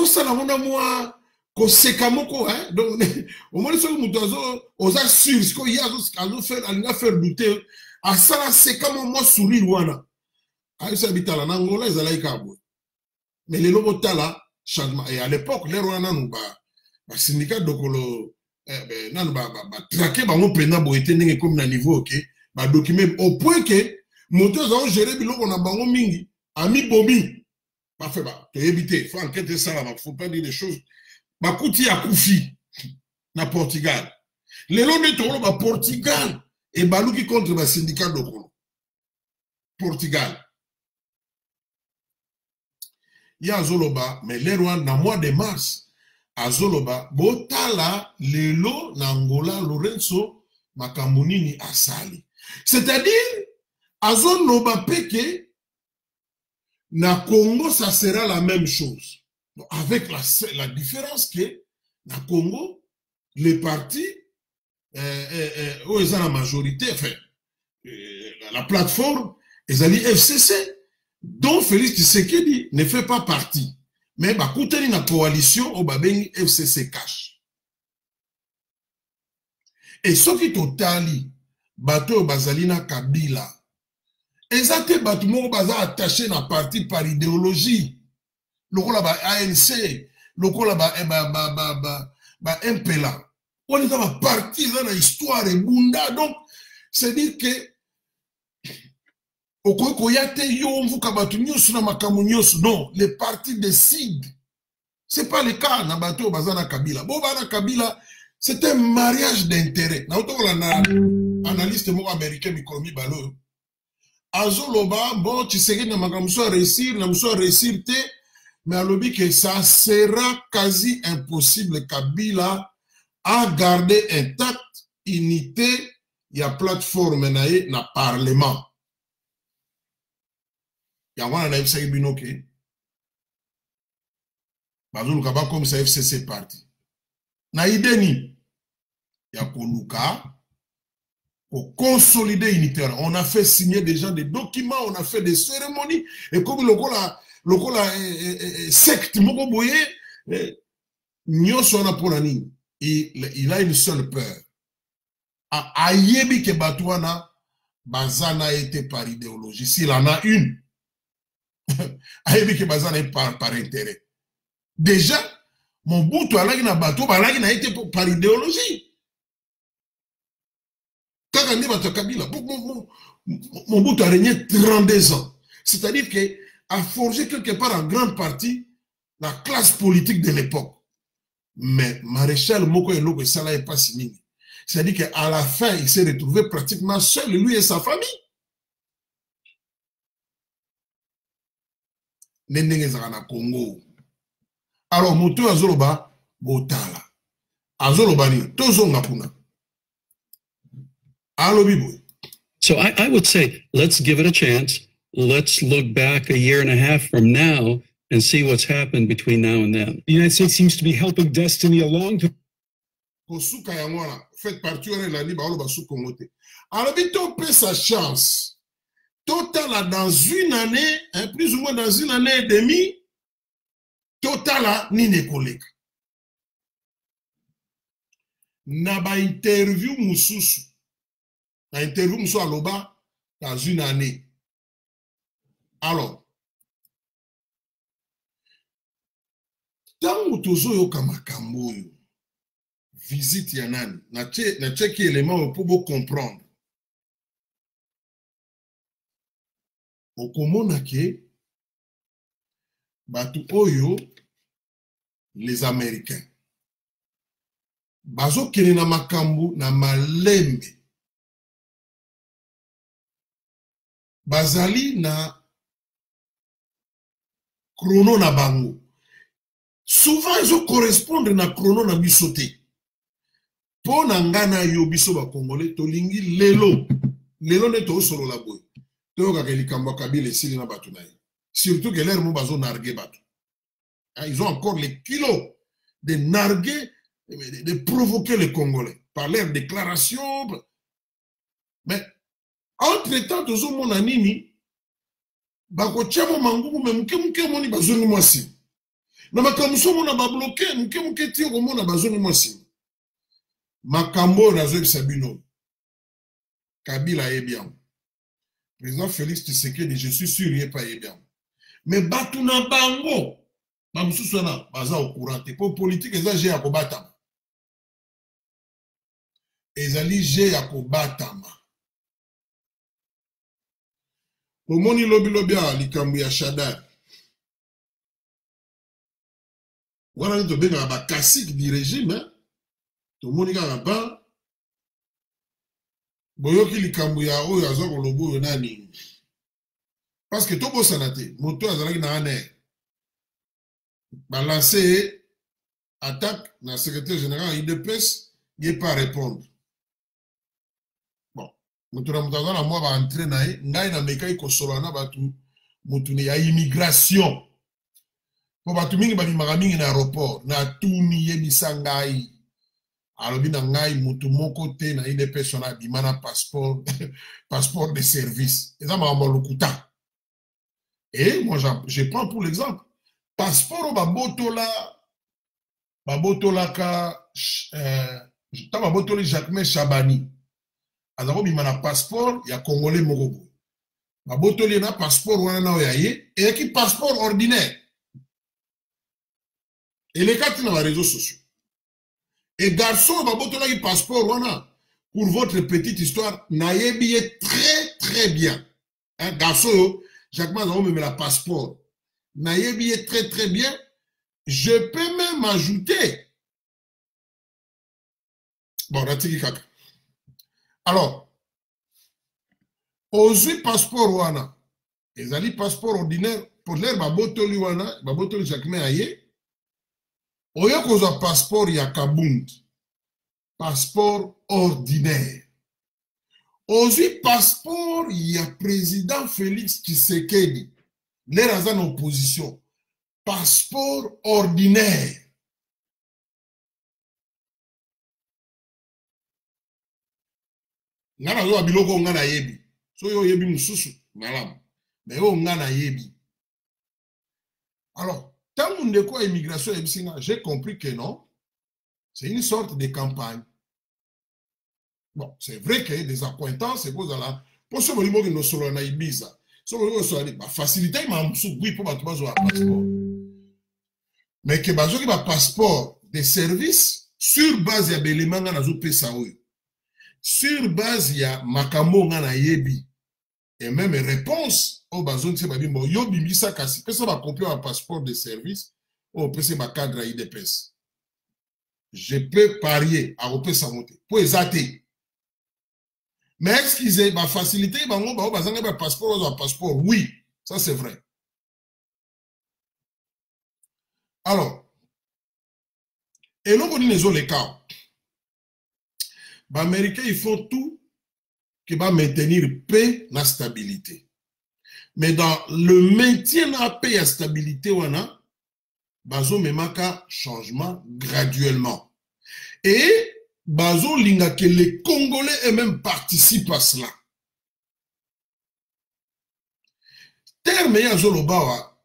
au moins, on a sûr, ce qu'il y a faire douter, à ça, c'est comme moi sourire. Mais les lobotala, et à l'époque, les Rwanda, le syndicat de Kolo, traqué, on peut comme un niveau, document au point que, motos ont géré biloko na bango mingi ami bomi ba fait ba to éviter faut enquêter ça là faut pas dire des choses ba kuti akufi na Portugal les lois de ba Portugal et baluki contre ba syndicat de Portugal ya zoloba mais les Rwanda na mois de mars azoloba botala lelo na Angola Lorenzo makamunini asali, c'est-à-dire Azon Noba Peke, na Congo, ça sera la même chose. Donc, avec la différence que, na Congo, les partis, où ils ont la majorité, enfin, la plateforme, ils ont dit FCC, dont Félix Tshisekedi ne fait pas partie. Mais, bah, kouteli na coalition, au babeng FCC cash. Et ce qui totali, bateau bazalina Kabila, exactement, bâtiment baza attaché na parti par idéologie. Le rôle ba ANC, le rôle ba MPLA. On est dans la partie dans l'histoire et bunda. Donc, c'est dire que non, les partis décident. C'est pas le cas na bateau bazana Kabila. Bon, bana Kabila, c'est un mariage d'intérêt. Na analyste américain Mikomi Balo. Azoloba, bon, tu sais que na réussir, mais à l'objet que ça sera quasi impossible Kabila à garder intact unité, il y a plateforme na parlement. Il y a un FCC binoké. Bazou Kaba comme ça FCC parti. Na ideni, il y a Koluka. Pour consolider unitaire. On a fait signer déjà des documents, on a fait des cérémonies. Et comme le secte, il a une seule peur. Ayebi ke Batouana, Bazana été par idéologie. S'il en a une, Ayebi ke Bazana est par intérêt. Déjà, mon bout, Balagi n'a été par idéologie. Mon bout a régné 32 ans. C'est-à-dire qu'il a forgé quelque part en grande partie la classe politique de l'époque. Mais Maréchal Moko et Loko Sala n'est pas signé. C'est-à-dire qu'à la fin, il s'est retrouvé pratiquement seul, lui et sa famille. Congo. Alors, Moto Azoloba, Botala. Azoloba ni, Tozonga Puna. So I would say, let's give it a chance. Let's look back a year and a half from now and see what's happened between now and then. The United States seems to be helping Destiny along to faites partie de la libre alors vite on peut sa chance total dans une année plus ou moins dans une année et demie total ni ne collègue na ba interview mususu na interview mususu aloba dans une année. Alors tango tozoyoka makambo oyo visite ya nani na cheki élément pour comprendre okomona ke batu oyo les Américains bazo kene na makambu na malembe bazali na chrono na bango souvent ils correspondre na chrono na biso te po na ngana yo biso ba congolais tolingi lelo ne to solo la boy to ka likambo kabila esili na batu na ye surtout que l'air mo bazo narguer batu ils ont encore les kilos de narguer de provoquer les Congolais par leurs déclarations. Mais entre-temps, tous les gens nini bakochamo mangubu me mke moni bazoni mwasi. Na makamso mona ba bloquer mke ti ko mona bazoni mwasi. Makambo nazo bisabino. Kabila est bien. Président Félix Tshisekedi, je suis sûr il est pas bien. Mais batu na bango bamususu na baza au courant pour politique ezage ya kobatama. Ezali je ya kobatama. Omoni lobi ya likambu ya Shadar. Wana nito benga ba classique du régime, to moni ka ba boyoki likambu ya oyo azo kolobo yo nani. Parce que to bosana te, moto azalaki na ane. Balancer attaque na secrétaire général IDPS, il n'est pas répondre. Mutuna mutazana mwa ba entrer nae ngai na mekai ko solana batu mutune ya immigration po batu mingi bali mingi na aéroport na tuni yebisa ngai alobi na ngai mutu moko te na ide persona bimana passeport passeport de service eza ma lukuta et moi je prends pour l'exemple passeport babotola ka taba botoli Jacques Chabani azako bimana passeport ya congolais moko babotoli na passeport wana na oyaye et qui passeport ordinaire et les quatre dans les réseaux sociaux et garçon babotola qui passeport wana pour votre petite histoire nayebi très bien hein garçon Jacques Mazao me met la passeport nayebi très bien je peux même ajouter bon ratiki kaka. Alors, aux passeport wana, les ali passeport ordinaire pour l'air babotoli wana, babotoli Jacquemin aye, oyo koza passeport ya Kabund, passeport ordinaire. Aux passeport ya président Félix Tshisekedi, l'air en opposition, passeport ordinaire. Ngana zo biloko ngana yebi so yo yebi mususu malamu mais yo ngana yebi. Alors tant de quoi immigration ebisina j'ai compris que non, c'est une sorte de campagne. Bon, c'est vrai qu'il y a des accointances c'est cause là pour ce moment que nous solo na Ibiza so yo so ali ba faciliter ma musu oui pour ba tubazo passeport mais que bazo ki ba passeport de service sur base ya belément ngana zo pesa oyo sur base ya makambo ngana yebi et même réponse au bazon tse babimbo yo bimbisa kasi pesa ba copier un passeport de service au pesa ba cadre IDPS je peux parier à opesa monter pour exater mais excusez ma facilité bango ba bazanga ba passeport oui ça c'est vrai. Alors et non connaît les cas. Les Américains, ils font tout qui va maintenir paix et stabilité. Mais dans le maintien de la paix et la stabilité, on a un changement graduellement. Et bazo linga que les Congolais eux-mêmes participent à cela. Terme ya zolobawa,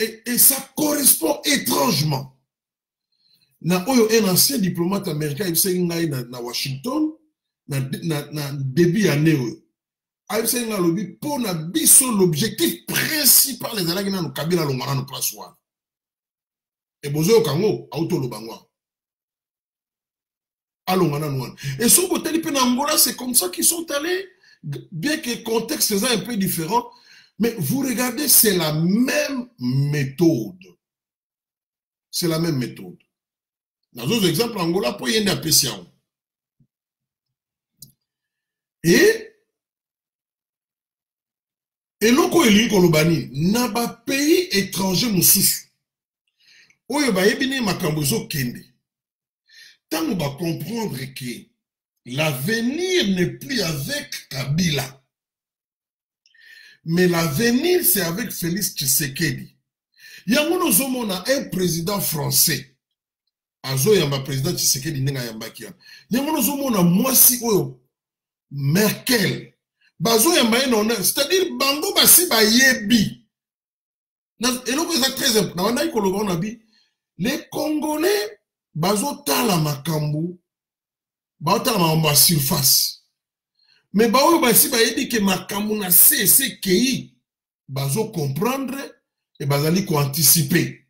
et ça correspond étrangement. Na oyo un ancien diplomate américain il na Washington na début année oyo il na lobi pour na biso l'objectif principal les alaki na Kabila longana no place wana et bozo kango auto lobangwa alongana no wana et so côté pe na Angola c'est comme ça qu'ils sont allés bien que le contexte est un peu différent Mais vous regardez, c'est la même méthode. C'est la même méthode. Dans d'autres exemples, Angola, pour y aller à Pessian. Et loko eli kolobani, na ba pays étranger mosusu. Oyo ba yebini makambo zo kende. Tant on va comprendre que l'avenir n'est plus avec Kabila. Mais l'avenir, c'est avec Félix Tshisekedi. Il y a un président français. Azo yamba président Tshisekedi nenga yamba kia. Il y a un mwasi oyo Merkel. Bazo yamba eno, c'est-à-dire bango basi ba yebi. Et donc c'est très important. Les Congolais bazo tala makambu. Bazo tala makambu surface. Mais bazo basi ba yebi que makambu na c'est kei. Bazo comprendre et bazali ko anticiper.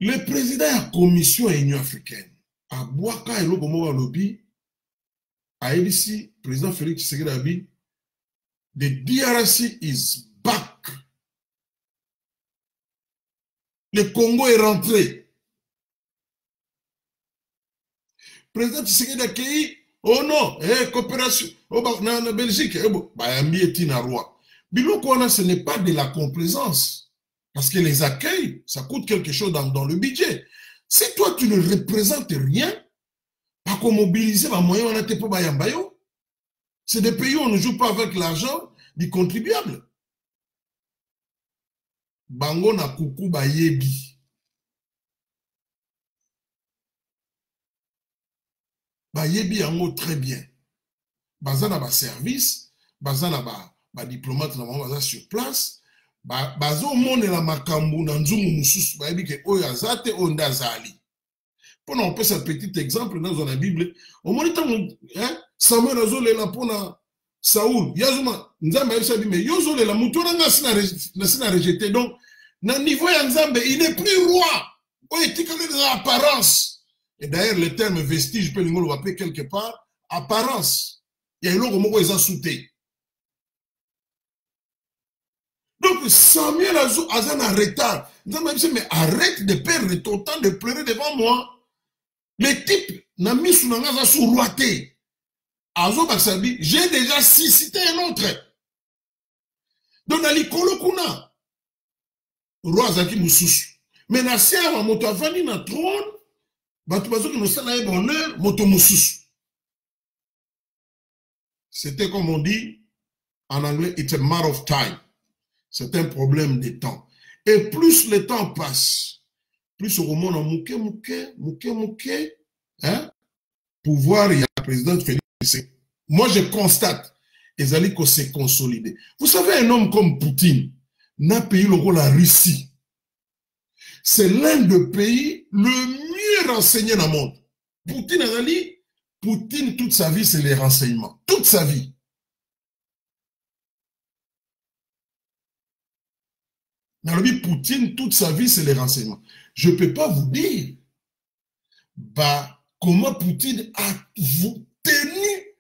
Le président de la Commission de l'Union africaine, à Boaka et Lobomo Lobby, a dit président Félix Tshisekedi, the DRC is back. Le Congo est rentré. Président Tshisekedi a accueilli, oh non, coopération, oh na Belgique, Bayambi est un roi. Biloko, ce n'est pas de la complaisance. Parce que les accueils, ça coûte quelque chose dans le budget. Si toi, tu ne représentes rien, pas qu'on mobilise les moyens, on a été pour Bayambayo. C'est des pays où on ne joue pas avec l'argent du contribuable. Bango na kuku bayebi. Bayebi yango très bien. Bazana ba service, bazana ba diplomate na baza sur place. Bazo mone la makambu na nzumu mususu ba yebi ke oyo azate onda zali. Pour on peut ce petit exemple dans la Bible, au moment où Samuel azole la pona Saoul, yazuma nzambe ayisa bi me yozole la mutu na sina rejeté. Donc na niveau ya nzambe, il n'est plus roi. Oyo etikale dans l'apparence. Et d'ailleurs le terme vestige peut le appeler quelque part apparence. Il y a eloko moko eza souté. Donc Samuel Azan a retard. Mais arrête de perdre ton temps de pleurer devant moi. Le type n'a mis sous la sous roité. Azo Baksabi, j'ai déjà cité un autre. Donc Ali Kolokuna, roi Zaki Moussous. Mais na serva moto avani na trône, batu bazo ki no sala e bonheur moto Moussous. C'était comme on dit en anglais, it's a matter of time. C'est un problème de temps. Et plus le temps passe, plus au moment mouké, hein, pouvoir, il y a le président Félix. Moi, je constate, les alliés s'est consolidé. Vous savez, un homme comme Poutine n'a payé le rôle la Russie. C'est l'un des pays le mieux renseigné dans le monde. Poutine, toute sa vie, c'est les renseignements. Toute sa vie. Dans le but, Poutine, toute sa vie, c'est les renseignements. Je ne peux pas vous dire comment Poutine a tenu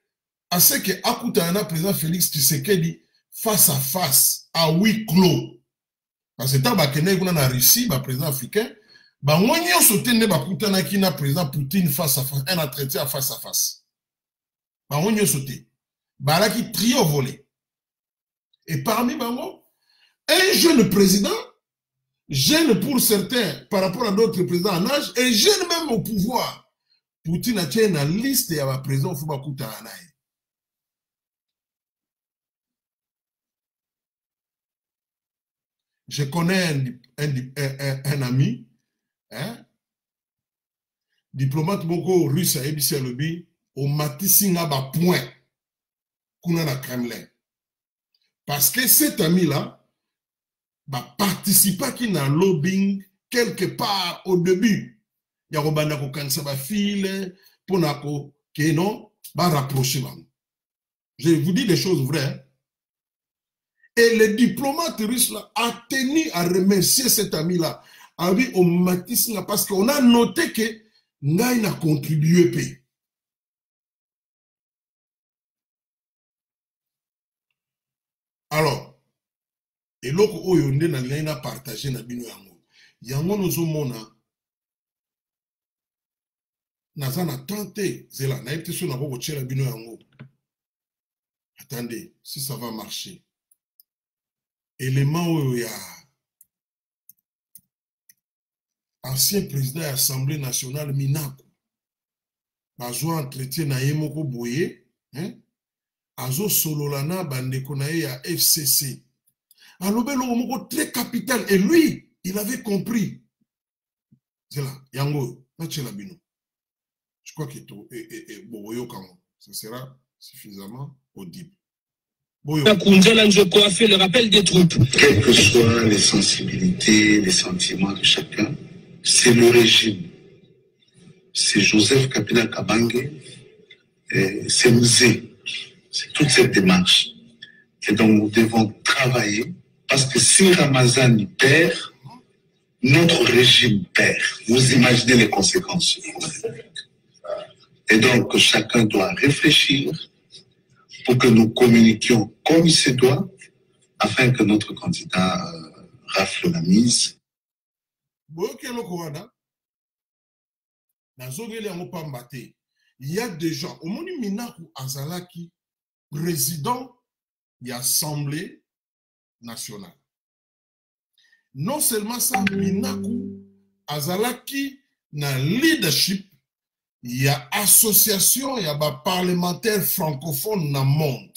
à ce que Akutana, président Félix Tshisekedi, face à face, à huis clos. Parce que tant que la Russie, le président africain, on a sauté le président Poutine face à face, un entretien face à face. On a sauté. Là qui trio volé. Et parmi Bango, un jeune président, jeune pour certains par rapport à d'autres présidents en âge, et jeune même au pouvoir. Poutine a tenu une liste et a président Foubakuta Anaï. Je connais un ami, hein, diplomate beaucoup russe à Ebisi Alobi, au Matisinga ba point, kuna na Kremlin. Parce que cet ami-là, va participer qui dans le lobbying quelque part au début. Il y a Robana ko kansa ba file pour nako que non va rapprocher. Je vous dis des choses vraies. Et le diplomate russe là a tenu à remercier cet ami-là, a dit au Matissinga parce qu'on a noté que Ngaï n'a contribué. Alors, eloko oyo nde na lingai na partager na bino yango. Yango nozomona naza na tante zela na yebite so na boko tshela bino yango. Attendez, si ça va marcher. Élément oyo ya ancien président de l'Assemblée nationale Minaku. Bazwa entretien na ye moko boye, hein? Azo sololana bandeko na ye ya FCC. Alobe lo moko très capital et lui, il avait compris. C'est là, yango, na tshela bino. Je crois que boyo kango, ça sera suffisamment audible. A fait le rappel des troupes. Quelles que soient les sensibilités, les sentiments de chacun, c'est le régime. C'est Joseph Kabila Kabange, c'est Mzé, c'est toute cette démarche. Et donc nous devons travailler parce que si Ramazani perd, notre régime perd. Vous imaginez les conséquences. Et donc chacun doit réfléchir pour que nous communiquions comme il se doit afin que notre candidat rafle la mise. Il y a des gens, au moment où Minaku Azalaki, président de l'Assemblée nationale. Non seulement ça, Minaku Azalaki na leadership, il y a association, il y a des parlementaires francophones dans le monde.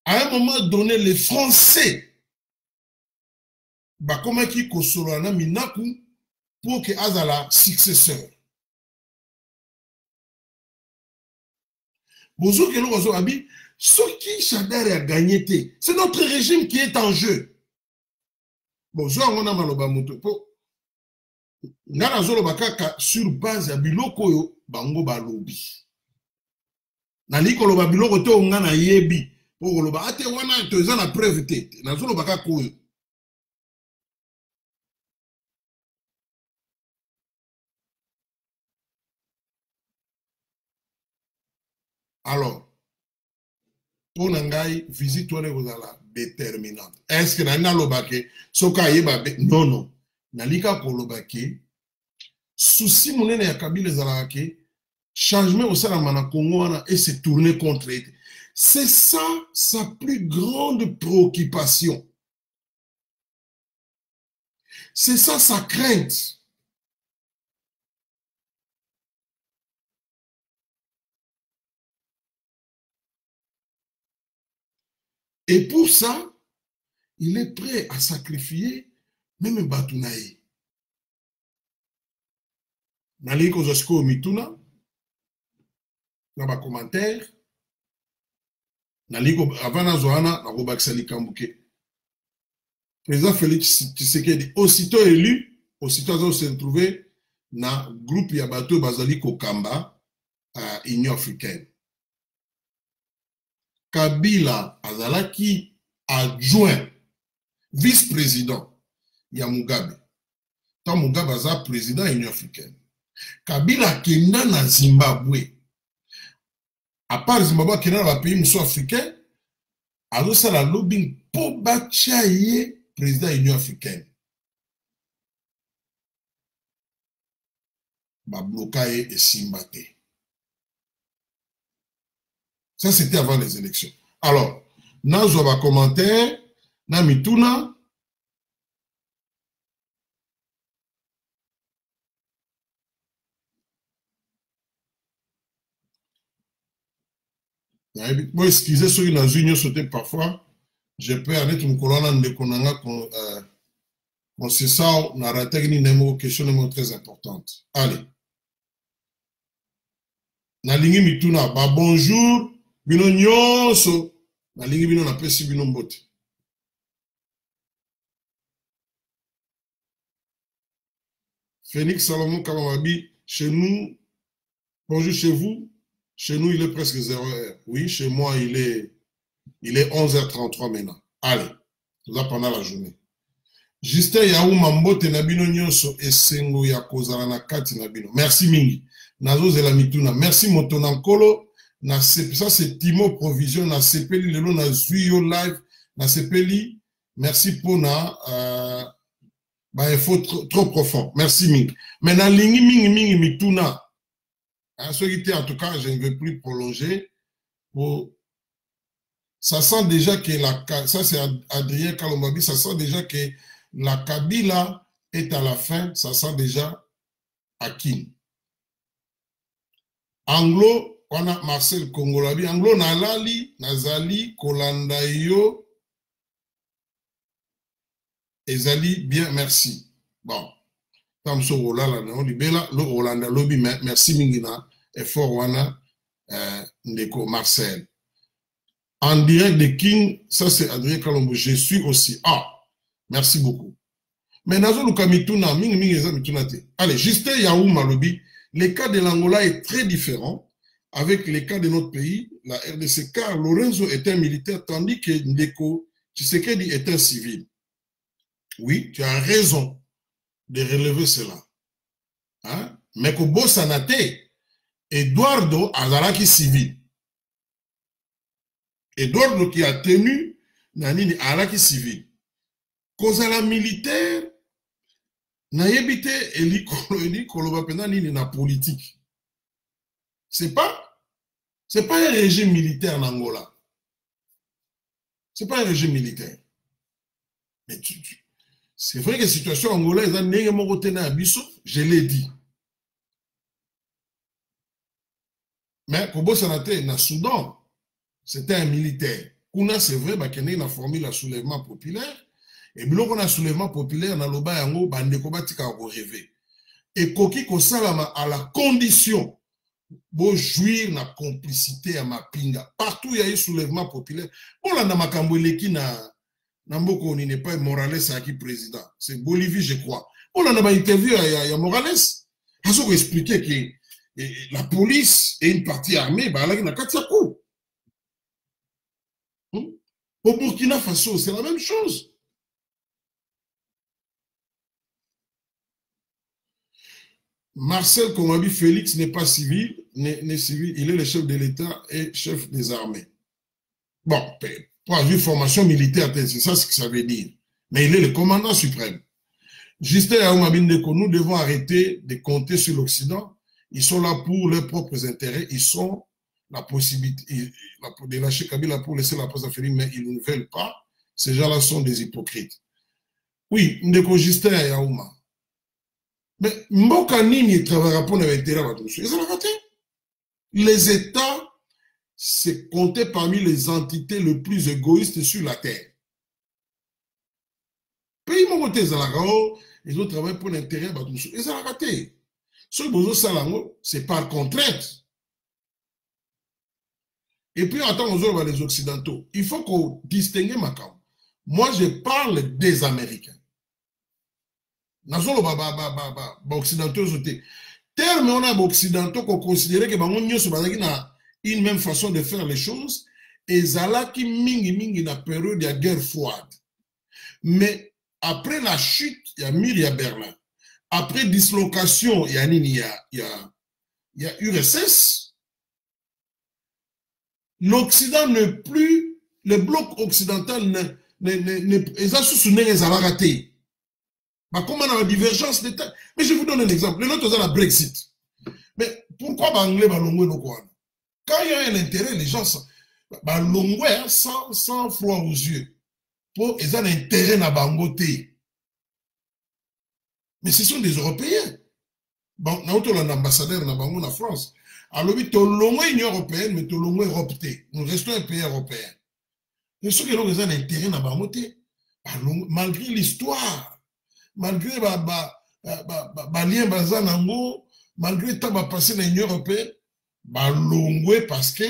À un moment donné, les Français, comment qui kosolana Minaku pour que Azala successeur. Bonjour, ce qui Chadar a gagné, c'est notre régime qui est en jeu. Bonjour, on a maloba moto. Nana zolo bakaka sur base ya biloko yo bango balobi. Nali koloba biloko to ngana yebi. Po koloba ate wana to eza na preuve te. Na zolo bakaka koyo. Alors, pour Nangai, visite toi la déterminante. Est-ce que Nana Lobake, Soka Yeba, non, non. Nalika Kolobake, souci monene ya Kabila Zalake, changement au sein de la Congo et se tourner contre elle. C'est ça sa plus grande préoccupation. C'est ça sa crainte. Et pour ça, il est prêt à sacrifier même Batounaï. Naliko Zosko Mituna, dans ma commentaire, Naliko Avana Zohana, na Robaksali Kambouke. Président Félix Tshisekedi, aussitôt élu, aussitôt ils se trouvé dans le groupe Yabato Bazali Kokamba à Union africaine. Kabila Azalaki adjoint, vice-président, ya Mugabe. Tant Mugabe aza président de l'Union africaine. Kabila kenda na Zimbabwe. À part Zimbabwe, kenda na pays muso africain, azo sala lobbying po bacha ye président de l'Union africaine. Ba bloqué et Simbate. Ça, c'était avant les élections. Alors, Nazo va commentaire, Namituna. Moi, excusez ceux qui ont union sauté parfois. Je peux aller tout mon colonne de Konanga qu'on se sent dans la technique une question très importante. Allez. Nalingi Mituna, bah bonjour. Bino nyonso na lingi bino na pesi bino mbote. Phoenix Salomon Kamamabi, chez nous, bonjour chez vous, chez nous il est presque 0h. Oui, chez moi il est 11h33 maintenant. Allez, tout ça pendant la journée. Justin Yaou Mambote na bino nyonso esengo ya kozala na kati na bino. Merci mingi. Nazo zela mituna. Merci Motonankolo. ça c'est Timo Provision, na sepeli lelo na Zuyo live, na sepeli, merci pour na, info trop profond, merci Ming. Mais na lingi mingi mituna, en tout cas, je ne veux plus prolonger, ça sent déjà que ça c'est Adrien Kalombabi, ça sent déjà que la Kabila est à la fin, ça sent déjà acquis. Anglo, on a Marcel Kongolabi, Anglo Nalali, Nazali, Kolandayo, Ezali, bien, merci. Bon, comme ça, on dit, le Rolanda Lobby, merci Mingina, effort, wana, Ndeko, Marcel. En direct de King, ça c'est Adrien Kalombo, je suis aussi. Ah, merci beaucoup. Mais Nazo Lukamituna, allez, Justin Yaouma Lobby, le cas de l'Angola est très différent avec les cas de notre pays, la RDC, car Lorenzo est un militaire, tandis que Ndeko Tshisekedi est un civil. Oui, tu as raison de relever cela. Hein? Mais que Bossanate, Eduardo Azaraki civil. Eduardo qui a tenu Nanini Azaraki civil. Kozala militaire, Nayebite Eli Koloba Pena Nini na politique. C'est pas un régime militaire en Angola. C'est pas un régime militaire. Mais c'est vrai que la situation angolaise, je l'ai dit. Mais Kobo Sanate, na Soudan, c'était un militaire. Kuna, c'est vrai, qu'il y a formé le soulèvement populaire. Et puis, on a soulèvement populaire, dans le bas, on a rêvé. Et Koki Kosalama à la condition de jouir la complicité à ma pinga. Partout, il y a eu soulèvement populaire. On a Makamboleki na Namboko, n'est pas Morales qui président. C'est Bolivie, je crois. On a une interview à Morales. Ils ont expliqué que la police et une partie armée, bah, là, Katiakou. Au Burkina Faso, c'est la même chose. Marcel Komabi Félix n'est pas civil, n'est civil, il est le chef de l'État et chef des armées. Bon, pour avoir une formation militaire, c'est ça ce que ça veut dire. Mais il est le commandant suprême. Justin Aoumabindeko, nous devons arrêter de compter sur l'Occident. Ils sont là pour leurs propres intérêts. Ils ont la possibilité de lâcher Kabila pour laisser la place à Félix, mais ils ne veulent pas. Ces gens-là sont des hypocrites. Oui, Ndeko Justin Aouma. Mais Mboka Nini ne travaillera pas dans l'intérêt de tous. Ils ont raté. Les États, c'est compté parmi les entités les plus égoïstes sur la terre. Pays Mokote Zalagao, ils ont travaillé pour l'intérêt de tous. Ils ont raté. Ce que c'est par contrainte. Et puis, attends, les Occidentaux. Il faut qu'on distingue ma camp. Moi, je parle des Américains. Nazolo occidentaux terme on a occidentaux qu'on considérait que une même façon de faire les choses et zalaki mingi na période de la guerre froide. Mais après la chute, il y a mur, il y a Berlin. Après dislocation, il y a URSS. L'Occident n'est plus, le bloc occidental n'est bah, comment on a la divergence d'État? Mais je vous donne un exemple. Le nôtre, c'est la Brexit. Mais pourquoi Anglais balongwe no quoi? Quand il y a un intérêt, les gens balongwe sans froid aux yeux. Pour ils ont un intérêt na bangoté. Mais ce sont des Européens. Bon, nous avons un ambassadeur na bango na France. Alors oui, tolongwe Union européenne, mais tolongwe Europe. Nous restons un pays européen. Mais ceux qui ont un intérêt na bangoté, malgré l'histoire. Malgré lien bazanango, malgré le temps passé dans l'Union européenne, parce que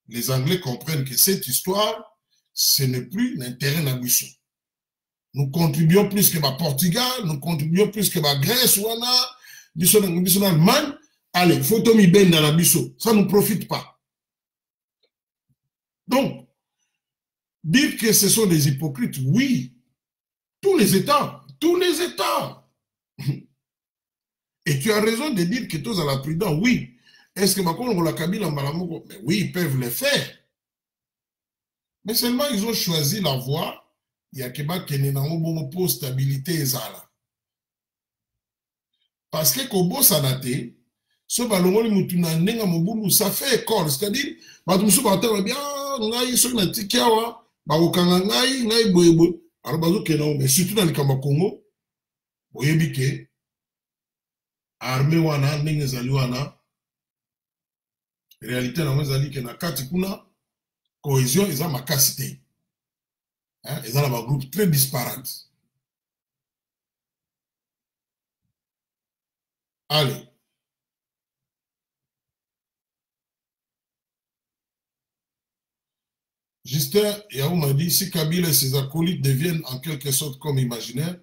les Anglais comprennent que cette histoire, ce n'est plus l'intérêt de Nabusso. Nous contribuons plus que Portugal, nous contribuons plus que Grèce, ou Allemagne. Allez, il faut tomber bien dans Nabusso. Ça ne nous profite pas. Donc, dire que ce sont des hypocrites, oui, tous les États. Tous les États. Et tu as raison de dire que tous à la prudence, oui. Est-ce que Macron la Kabila Mbalamoko? Mais oui, ils peuvent le faire. Mais seulement ils ont choisi la voie. Il y a Keba Kenenango Bongo pour stabilité et zala. Parce que Kobo Sanate, ce ballon mutuna nenga mobulu, ça fait école. C'est-à-dire, batumsu batama bien, ngai so na tikiawa, bakokanga ngai boyebo. Alors bazo kenango, mais surtout dans le Kamba Congo, oyebike armée wana ndenge ezali wana. Réalité na ezali ke na kati kuna cohésion eza makasi te. Ils ont un groupe très disparate. Allez. Justin Yahou m'a dit, si Kabila et ses acolytes deviennent en quelque sorte comme imaginaires,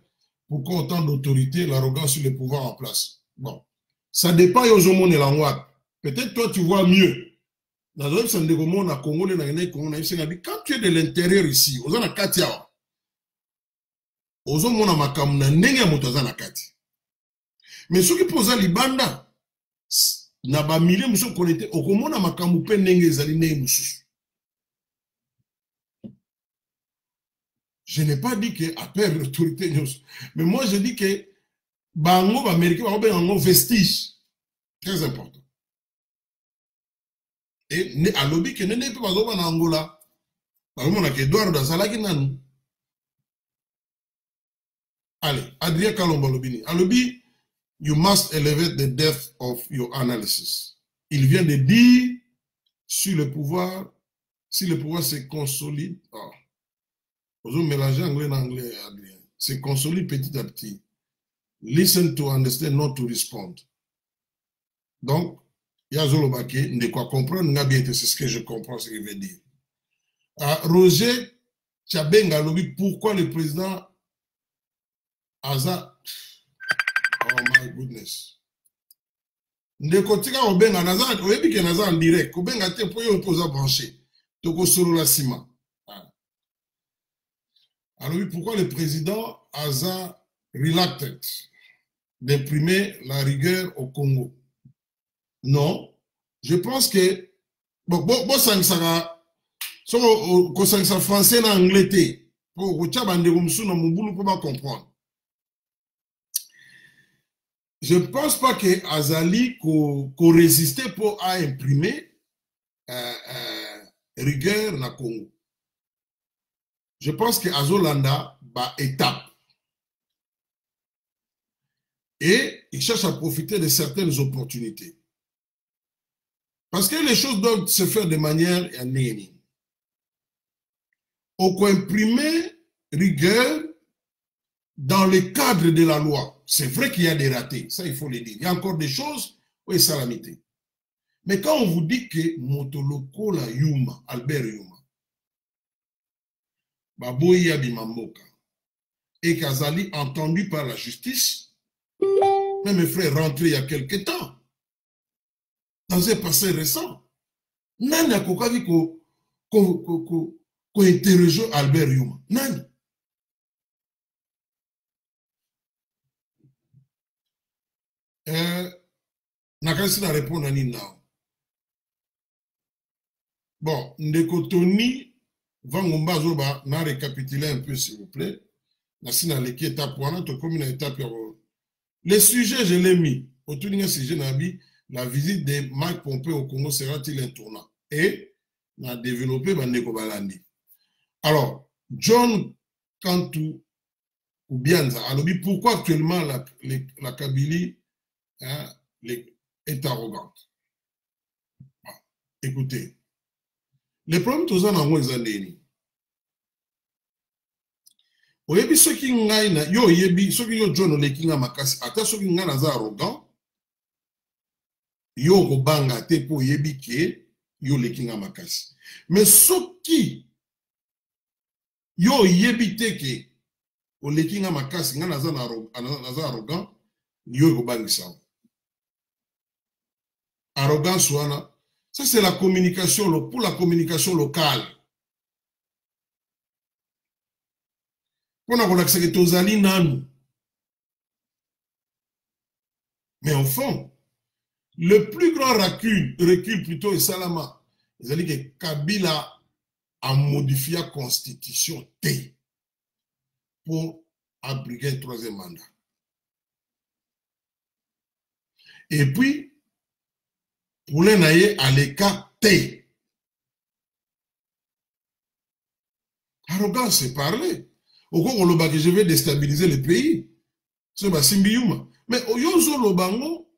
pourquoi autant d'autorité, l'arrogance sur le pouvoir en place? Bon. Ça dépend aux hommes et la. Peut-être toi tu vois mieux. Quand tu es de l'intérieur ici, aux gens Katia, aux hommes na makamu na ndenge motoza na kati. Mais ceux qui posent libanda, na ba milliers muso connecté, okomona makamu pe ndenge ezali ne mususu. Je n'ai pas dit que après l'autorité, mais moi je dis que bango américain va bien un vestige très important. Et à lobby que n'est pas en Angola, par exemple, on a que Eduardo Azalaki Nanou. Allez, Adrien Kalomba Lobini. À lobby, you must elevate the depth of your analysis. Il vient de dire si le pouvoir se consolide. Oh. Vous mélangez anglais et anglais, Adrien. Se consolide petit à petit. Listen to understand, not to respond. Donc, Yazolobake, ne quoi comprendre, c'est ce que je comprends, ce qu'il veut dire. Roger Tchabenga lobby, pourquoi le président Aza, oh my goodness. Ndekotika Obenga, Naza, oyebi ke Naza en direct, Obenga te pour yon posa branché, toko solo la cima. Alors oui, pourquoi le président Aza reluctant d'imprimer la rigueur au Congo? Non, je pense que bon ça sera so ça français en anglais pour bande rumsu na mubulu pour pas comprendre. Je ne pense pas que Azali ko résister pour à imprimer rigueur na Congo. Je pense que Azolanda va étape. Et il cherche à profiter de certaines opportunités. Parce que les choses doivent se faire de manière anénie. On peut imprimer rigueur dans le cadre de la loi. C'est vrai qu'il y a des ratés, ça il faut le dire. Il y a encore des choses où il y a salamité. Mais quand on vous dit que Motoloko la Yuma, Albert Yuma, Baboyi Abimamoka, et qu'Azali entendu par la justice, même mes frères rentrés il y a quelque temps, dans un passé récent, Nani a kokavi ko interroge Albert Yuma. Nani. Nakasi na répondre à Nina. Bon, Ndeko Tony, Vangomba Zoba, na récapituler un peu s'il vous plaît. Nasina leki étape wana to comme une étape. Les sujets je l'ai mis. Autour d'un sujet nabi. La visite de Mike Pompeo au Congo sera-t-il un tournant? Et on a développé Bandeko Balandi. Alors, John Kantou ou Bianza, alors pourquoi actuellement la Kabylie est arrogante? Écoutez, les problèmes tous en ont été oyebi soki ngai na yo yebi soki yo John Olekinga makasi ata soki ngai na za arrogant yo ko banga te po yebi ke yo lekinga makasi. Mais soki yo yebi te ke o lekinga makasi ngai na za arrogant yo ko bangisa. Arrogance wana, ça c'est la communication pour la communication locale. Pour la relaxer que tozali nanu. Mais au fond, Le plus grand recul plutôt est Salama. C'est-à-dire que Kabila a modifié la constitution T pour abriguer un troisième mandat. Et puis, pour les naïe à l'écart T. Arrogance, c'est parler. Au contraire, que je vais déstabiliser le pays. C'est ma Simbiyouma. Mais au Yozo Lobango,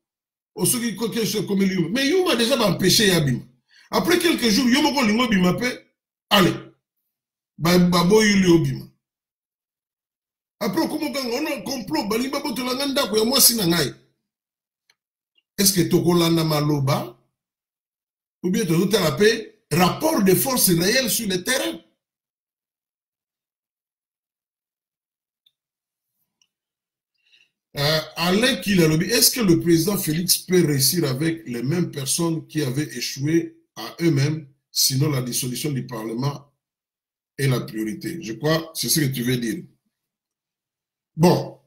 au Soki Kokesho comme Yuma. Mais Yuma déjà va empêcher Yabima. Après quelques jours, Yomoko Lingo Bimape, allez, Babo Yuli Obima. Après, comment on a un complot, Balimba Botolanganda, pour moi, Sinangai. Est-ce que Tokolanda Maloba, ou bien tout à la paix, rapport de force réelle sur le terrain? Alain Kilalobi, est-ce que le président Félix peut réussir avec les mêmes personnes qui avaient échoué à eux-mêmes, sinon la dissolution du Parlement est la priorité? Je crois, c'est ce que tu veux dire. Bon,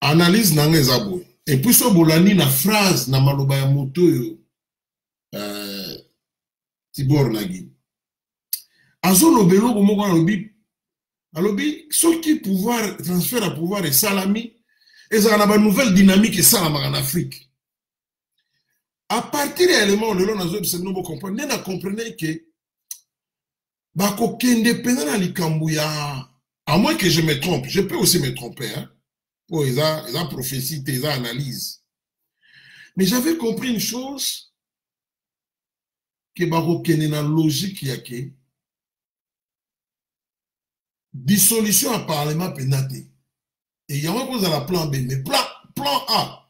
analyse Nangé Zabou. Et puis, ce bolani na phrase na maloba ya moto Tibor Nagi. Azo lobelo komoko alobi, ce qui pouvoir transfert à pouvoir et salami. Et ça a une nouvelle dynamique et ça en Afrique. À partir de l'élément où nous comprenons, nous comprenons que indépendant à moins que je me trompe, je peux aussi me tromper, hein, pour les prophéties, les analyses. Mais j'avais compris une chose, que Barokene na logique yake, dissolution à parlement pénaté. Et il y a un cause à la plan B, mais plan A.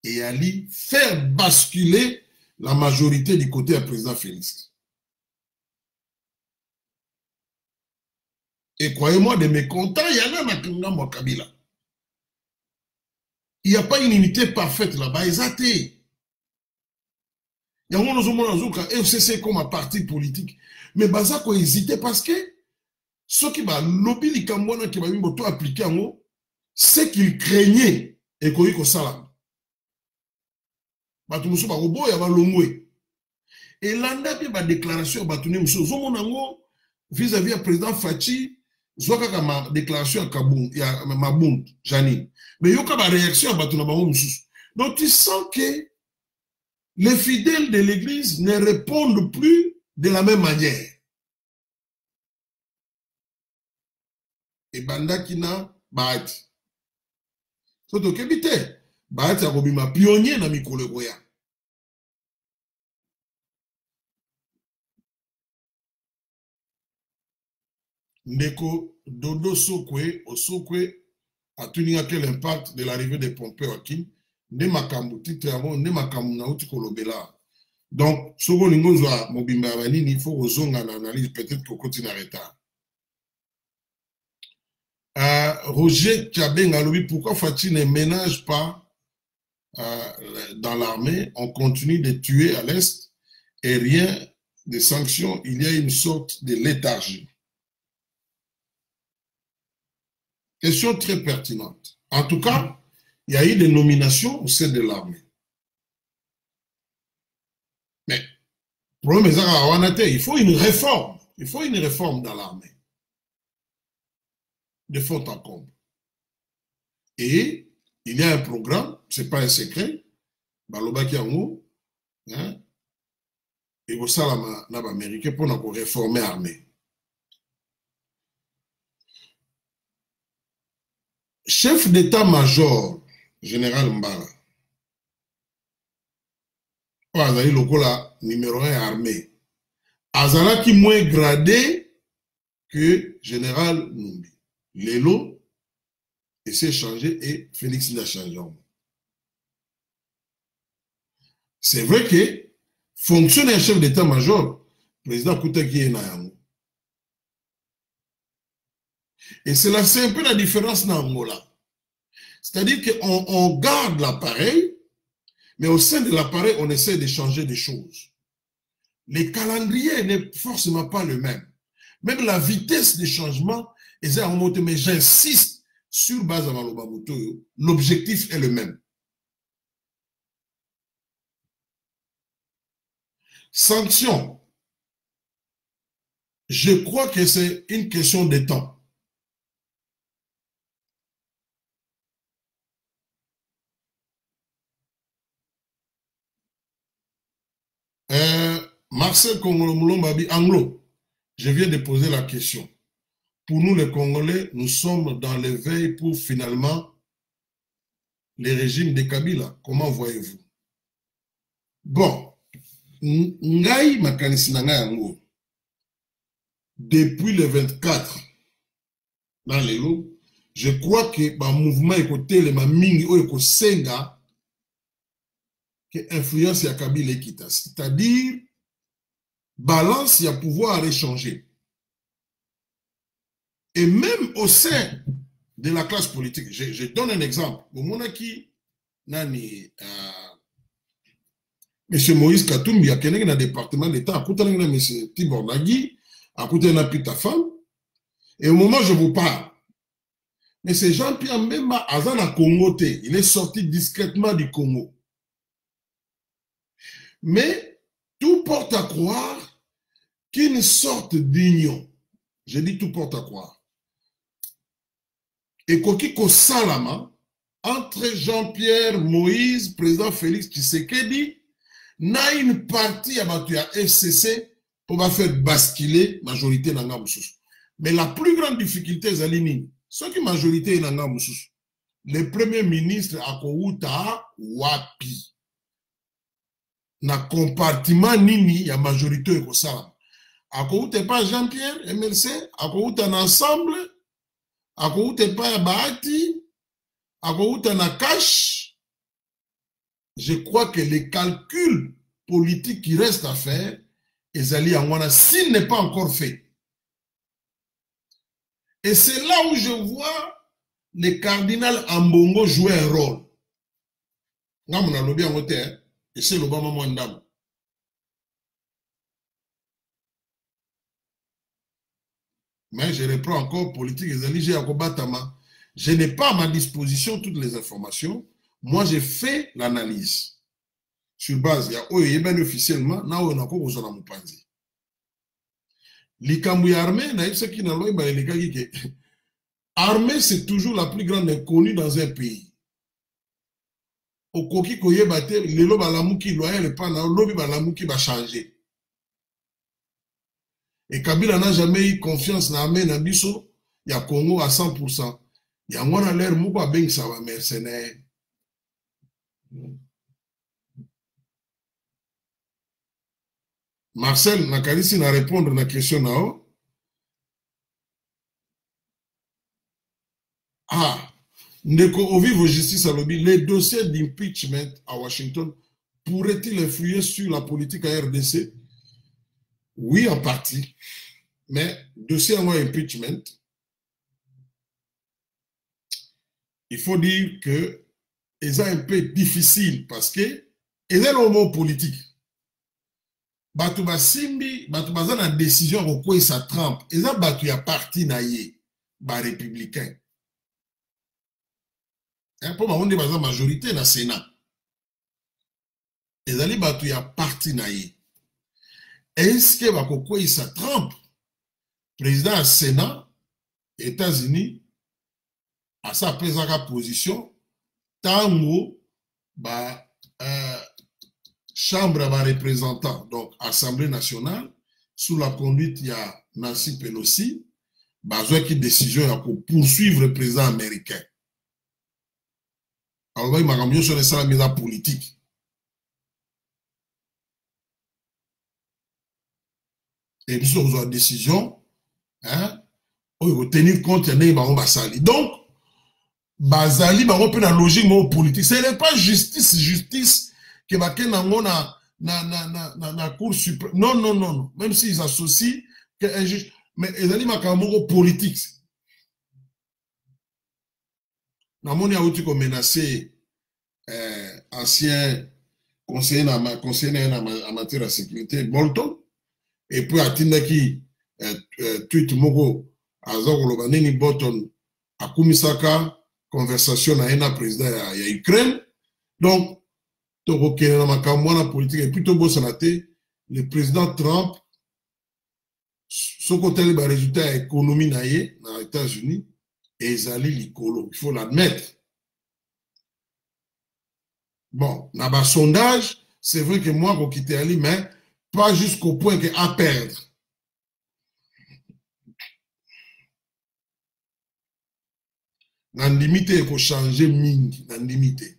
Et Ali faire basculer la majorité du côté du président Félix. Et croyez-moi, de mes mécontents, il y en a dans Kabila. Il n'y a pas une unité parfaite là-bas, ils ont été. Il y a un FCC comme un parti politique. Mais Bazako hésité parce que ceux qui va lobby les Cambouana qui va appliquer en haut, c'est qu'il craignait et qu'il y ait salam. Et l'anda qui va déclaration vis-à-vis du président Fachi, soit ma déclaration à Kaboum, il y a Maboum, Janine. Mais il y a une réaction à Batouna. Donc tu sens que les fidèles de l'église ne répondent plus de la même manière. Et Bandakina Bahati. C'est au Kébité. Bahati a robima pionnier na mikolo goya. Ndeko Dodo Sokwe, Osokwe, a tenu à quel impact de l'arrivée des Pompeo Akim, ne makambu titre avant, ne makambu na uti kolobela. Donc, Sogo Lingonzoa, Mobimba Vanini, il faut ozonga na analyse, peut-être qu'au continent retard. Roger Kabenga, pourquoi Fachi ne ménage pas dans l'armée? On continue de tuer à l'Est et rien de sanctions, il y a une sorte de léthargie. Question très pertinente. En tout cas, il y a eu des nominations au sein de l'armée. Mais, le problème est il faut une réforme. Il faut une réforme dans l'armée. De fond en comble. Et il y a un programme, ce n'est pas un secret, Balobaki Ango, hein, et au Salama américain pour nous réformer l'armée. Chef d'état-major, général Mbala, Azali Lokola, numéro 1 armée, Azala qui moins gradé que général Numbi. Lélo, et s'est changé et Félix l'a changé. C'est vrai que fonctionne un chef d'état-major, président Koutaki et Nayango. Et c'est un peu la différence dans Angola. C'est-à-dire qu'on garde l'appareil, mais au sein de l'appareil, on essaie de changer des choses. Les calendriers n'est forcément pas le même. Même la vitesse des changements, mais j'insiste sur base à Maloba Moto, l'objectif est le même. Sanction. Je crois que c'est une question de temps. Marcel Congolo-Moulombabi, Anglo, je viens de poser la question. Pour nous les Congolais, nous sommes dans l'éveil pour finalement les régimes de Kabila. Comment voyez-vous? Bon, Ngai makanisi na ngai Anglo. Depuis le 24, dans les lots, je crois que le mouvement écoté, le mingi ou écosenga, que influence ya Kabila Ekita. C'est-à-dire, balance ya pouvoir échanger. Et même au sein de la classe politique, je donne un exemple. Monaki, nani, M. Moïse Katumbi, a quelqu'un dans le département d'État, à côté de M. Tibor Nagui, à côté de Pita Femme. Et au moment où je vous parle, M. Jean-Pierre Mbemba, Azana Congo, il est sorti discrètement du Congo. Mais tout porte à croire qu'une sorte d'union, je dis tout porte à croire, et Kokiko Salama, entre Jean-Pierre Moïse, président Félix Tshisekedi, n'a une partie à FCC pour faire basculer la majorité dans la. Mais la plus grande difficulté, c'est ce qui majorité est dans la. Le premier ministre a Kouta Wapi. Na compartiment nini ya majorité eko sala. Akouta pas Jean-Pierre MLC, akouta na ensemble, akouta pas Bahati, akouta na cash. Je crois que les calculs politiques qui restent à faire, ezali angwana s'il n'est pas encore fait. Et c'est là où je vois le cardinal Ambongo jouer un rôle. Ngamona lobi angote, hein. Et c'est l'Obama Mwandam. Mais je reprends encore politique et je n'ai pas à ma disposition toutes les informations. Moi, j'ai fait l'analyse. Sur base, il y a bien officiellement, na on a encore besoin de Mupanzi. L'Ikambu armée, na ce qui n'a pas armée, c'est toujours la plus grande inconnue dans un pays. Okoki koye bate lelo balamuki loyal pas na lobi balamuki va changer. Et Kabila n'a jamais eu confiance dans l'armée na biso ya Congo à 100%. Ya ngona l'air moko beng ça va mercenaire. Marcel nakalisi na répondre na question nao. Ah, Ndeko Ovivo Justice à lobby, les dossiers d'impeachment à Washington pourraient-ils influer sur la politique à RDC? Oui, en partie. Mais dossier à impeachment, il faut dire que c'est un peu difficile parce que c'est un moment politique. Batouba Simbi, Batouba Zana décision au quoi ça trempe. Et ça, Batouya parti naïe, bah républicain. Pour on est la majorité dans le Sénat. Et les gens qui ont parti naïe. Est-ce que ça trempe? Président du Sénat, États-Unis, à sa position, tango, chambre de représentants, donc Assemblée nationale, sous la conduite de Nancy Pelosi, besoin qui décision pour poursuivre le président américain. Alors, il m'a mis sur la mise en politique. Et puis, sur la décision, hein, il faut tenir compte de Basali. Donc, Basali, il faut la logique politique. Ce n'est pas justice que na Cour suprême. Non. Même s'ils associent, mais ils ont politique. Namoni a outil comme menacé ancien conseiller en matière de sécurité Bolton et puis atinda qui tweet moko azoko lobaneni Bolton akumisaka conversation na ena président ya Ukraine. Donc toko kena na makambo na politique et plutôt bo sanate le président Trump, ce côté le résultat économique dans les États-Unis, et Zali Likolo, il faut l'admettre. Bon, dans le sondage, c'est vrai que moi, je quitte Ali, mais pas jusqu'au point que à perdre. Dans limite, il faut changer ming, dans limite.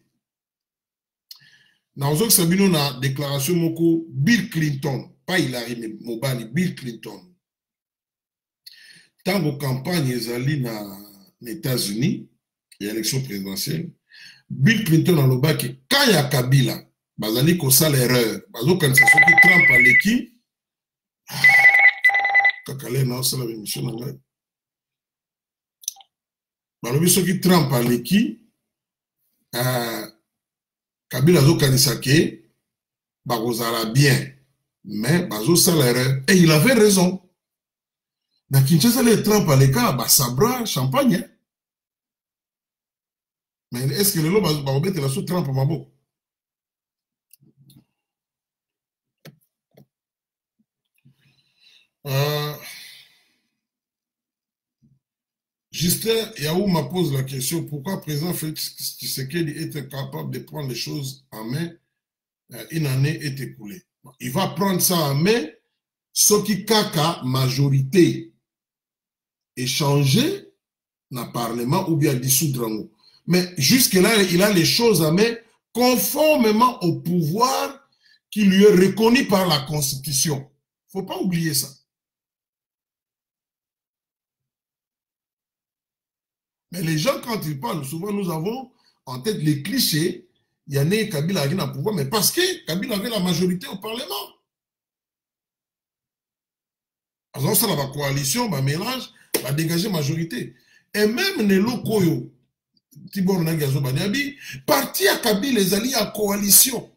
Dans ce que nous avons déclaration moko Bill Clinton, pas Hillary, mais Mobali, Bill Clinton. Tant que campagne est allée dans les États-Unis, l'élection présidentielle, Bill Clinton a le bas que quand il y a Kabila, bazali ko sala erreur, bazo quand ça qui Trump à l'équipe, kakale na sala émission na ngai. Balobi soki Trump à l'équipe, Kabila zo kanisa ke bakozala bien, mais bazo sala erreur et il avait raison. Dans Kinshasa les Trump à l'écart, bah sabra champagne. Mais est-ce que le lot va remettre la sous Trump à Mabo? Justin Yaou m'a posé la question pourquoi le président Félix Tshisekedi était capable de prendre les choses en main une année est écoulée. Il va prendre ça en main, ce qui caca majorité échanger dans le Parlement ou bien dissoudre. Mais jusque-là, il a les choses en main conformément au pouvoir qui lui est reconnu par la Constitution. Il ne faut pas oublier ça. Mais les gens, quand ils parlent, souvent nous avons en tête les clichés. Il y en a Kabila qui n'a pas pouvoir, mais parce que Kabila avait la majorité au Parlement. Alors ça, la coalition, le mélange, va dégager majorité. Et même les locaux, Tibor Nagazo Baniabi, parti à Kabila, les alliés à coalition.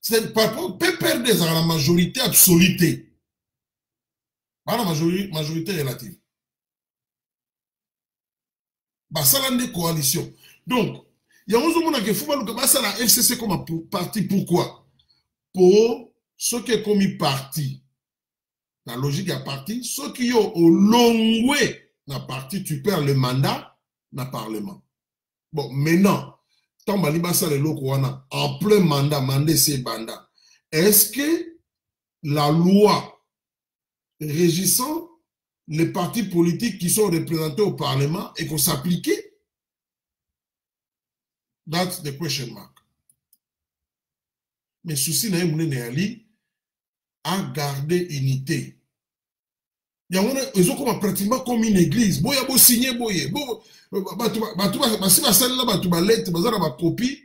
C'est-à-dire, par rapport, peut perdre la majorité absolue. Pas la majorité relative. Bah, ça l'a des coalitions. Donc, il y a un moment qui faut que ça la FCC comme parti. Pourquoi? Pour ceux qui sont comme parti. La logique est parti. Ceux qui ont au long way dans parti, tu perds le mandat dans le Parlement. Bon, maintenant, tant que ça le en plein mandat c'est banda. Est-ce que la loi régissant les partis politiques qui sont représentés au Parlement et qu'on s'appliquait? That's the question mark. Mais souci n'a eu à garder unité. Ils ont pratiquement comme une église. Boya bo signé boye. Copie.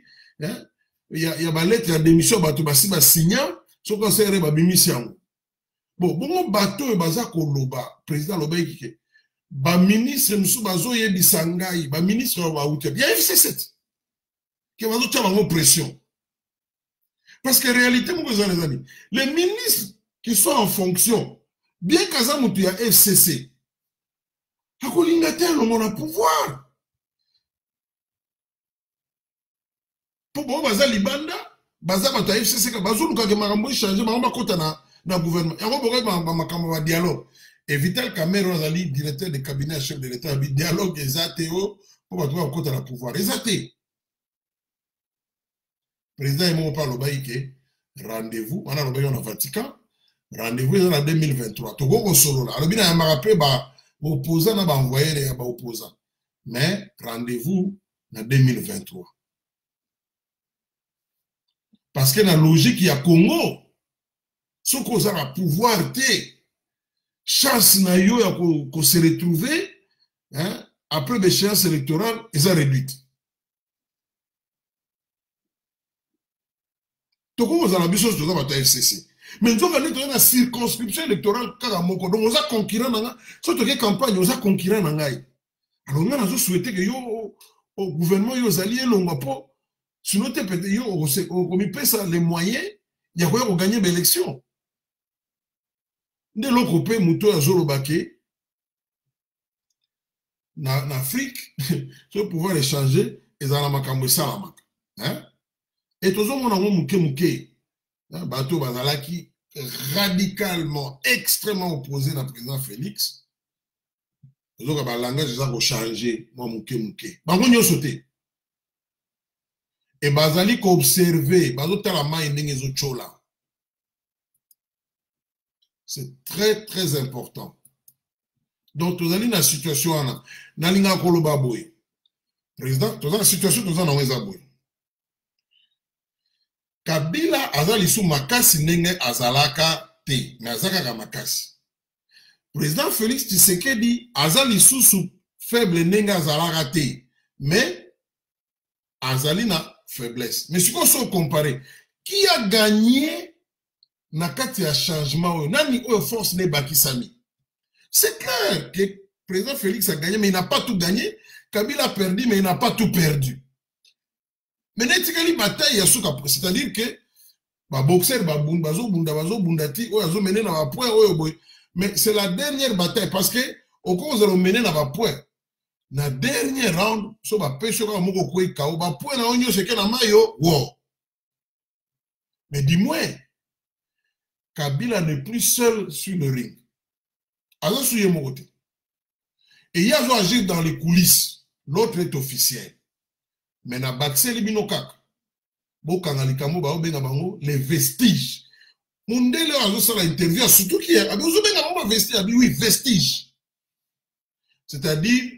Il y a ma lettre à démission batuba signa. So quand c'est mission. Bon bateau et baza koloba président loba yiki. Ba ministre musu bazo yebi sangai, ba ministre wa outé. Il y a FC7 qui va nous faire pression. Parce que en réalité, les ministres qui sont en fonction, bien qu'Azamutu y a FCC, on a pouvoir. Pour bon, baza libanda, baza bata FCC, bazo luka ke marambo changer, maramba kota na gouvernement. Yango bokay ma dialogue. Et Vital Cameron Zali, directeur de cabinet chef de l'État, dialogue exacté pour battre kota na pouvoir. Exacté. Président Emo parle au rendez-vous, on a le Vatican, rendez-vous en 2023. Togo au solo là. Alors bien il m'a rappelé opposant n'a pas envoyé les opposants. Mais rendez-vous en 2023. Parce que dans la logique il y a Congo, ce qu'on a pouvoir chance na yo qu'on se retrouver après l'échéance électorale, ils ont réduit. Donc, on a des choses dans la FCC. Mais nous avons une circonscription électorale. Donc, on a concurrent. Surtout que campagne, on a concurrent. Alors, on a souhaité que le gouvernement, les alliés, sinon, on a fait les moyens, il y a quoi pour gagner l'élection. De l'autre côté, Mouto a Zolobake, en Afrique, pour pouvoir échanger, ils ont la makambo salamak. Et tous on a mouké bateau bazalaki radicalement, extrêmement opposé à président Félix. Donc, le langage a changé. Bango sauté. Et bazali ko observer, bazota la main n'engezo chola. C'est très très important. Donc, tu as une situation, na linga koloba boy. Président, tu as une situation, tu as une boy. Kabila azali sou makasi nenge azalaka te, mais azalaka makasi. Président Félix Tshisekedi azali sou faible nenge azalaka te, mais azali na faiblesse. Mais si on se compare, qui a gagné na kati ya changement, nani oyo force ne bakisami. C'est clair que le président Félix a gagné, mais il n'a pas tout gagné. Kabila a perdu, mais il n'a pas tout perdu. Mais il y a bataille, c'est-à-dire que les boxeurs, mais c'est la dernière bataille parce que au cours de mener na point, na dernier round, so ba pesho ka moko kwe ka ba point na onyo seke na mayo, wow. Mais dis-moi, Kabila n'est plus seul sur le ring. Et il y a agir dans les coulisses. L'autre est officiel. Mais na bakse li binokak. Les vestiges. Mundele a fait l'interview, surtout qui est. Oui, vestiges. C'est-à-dire,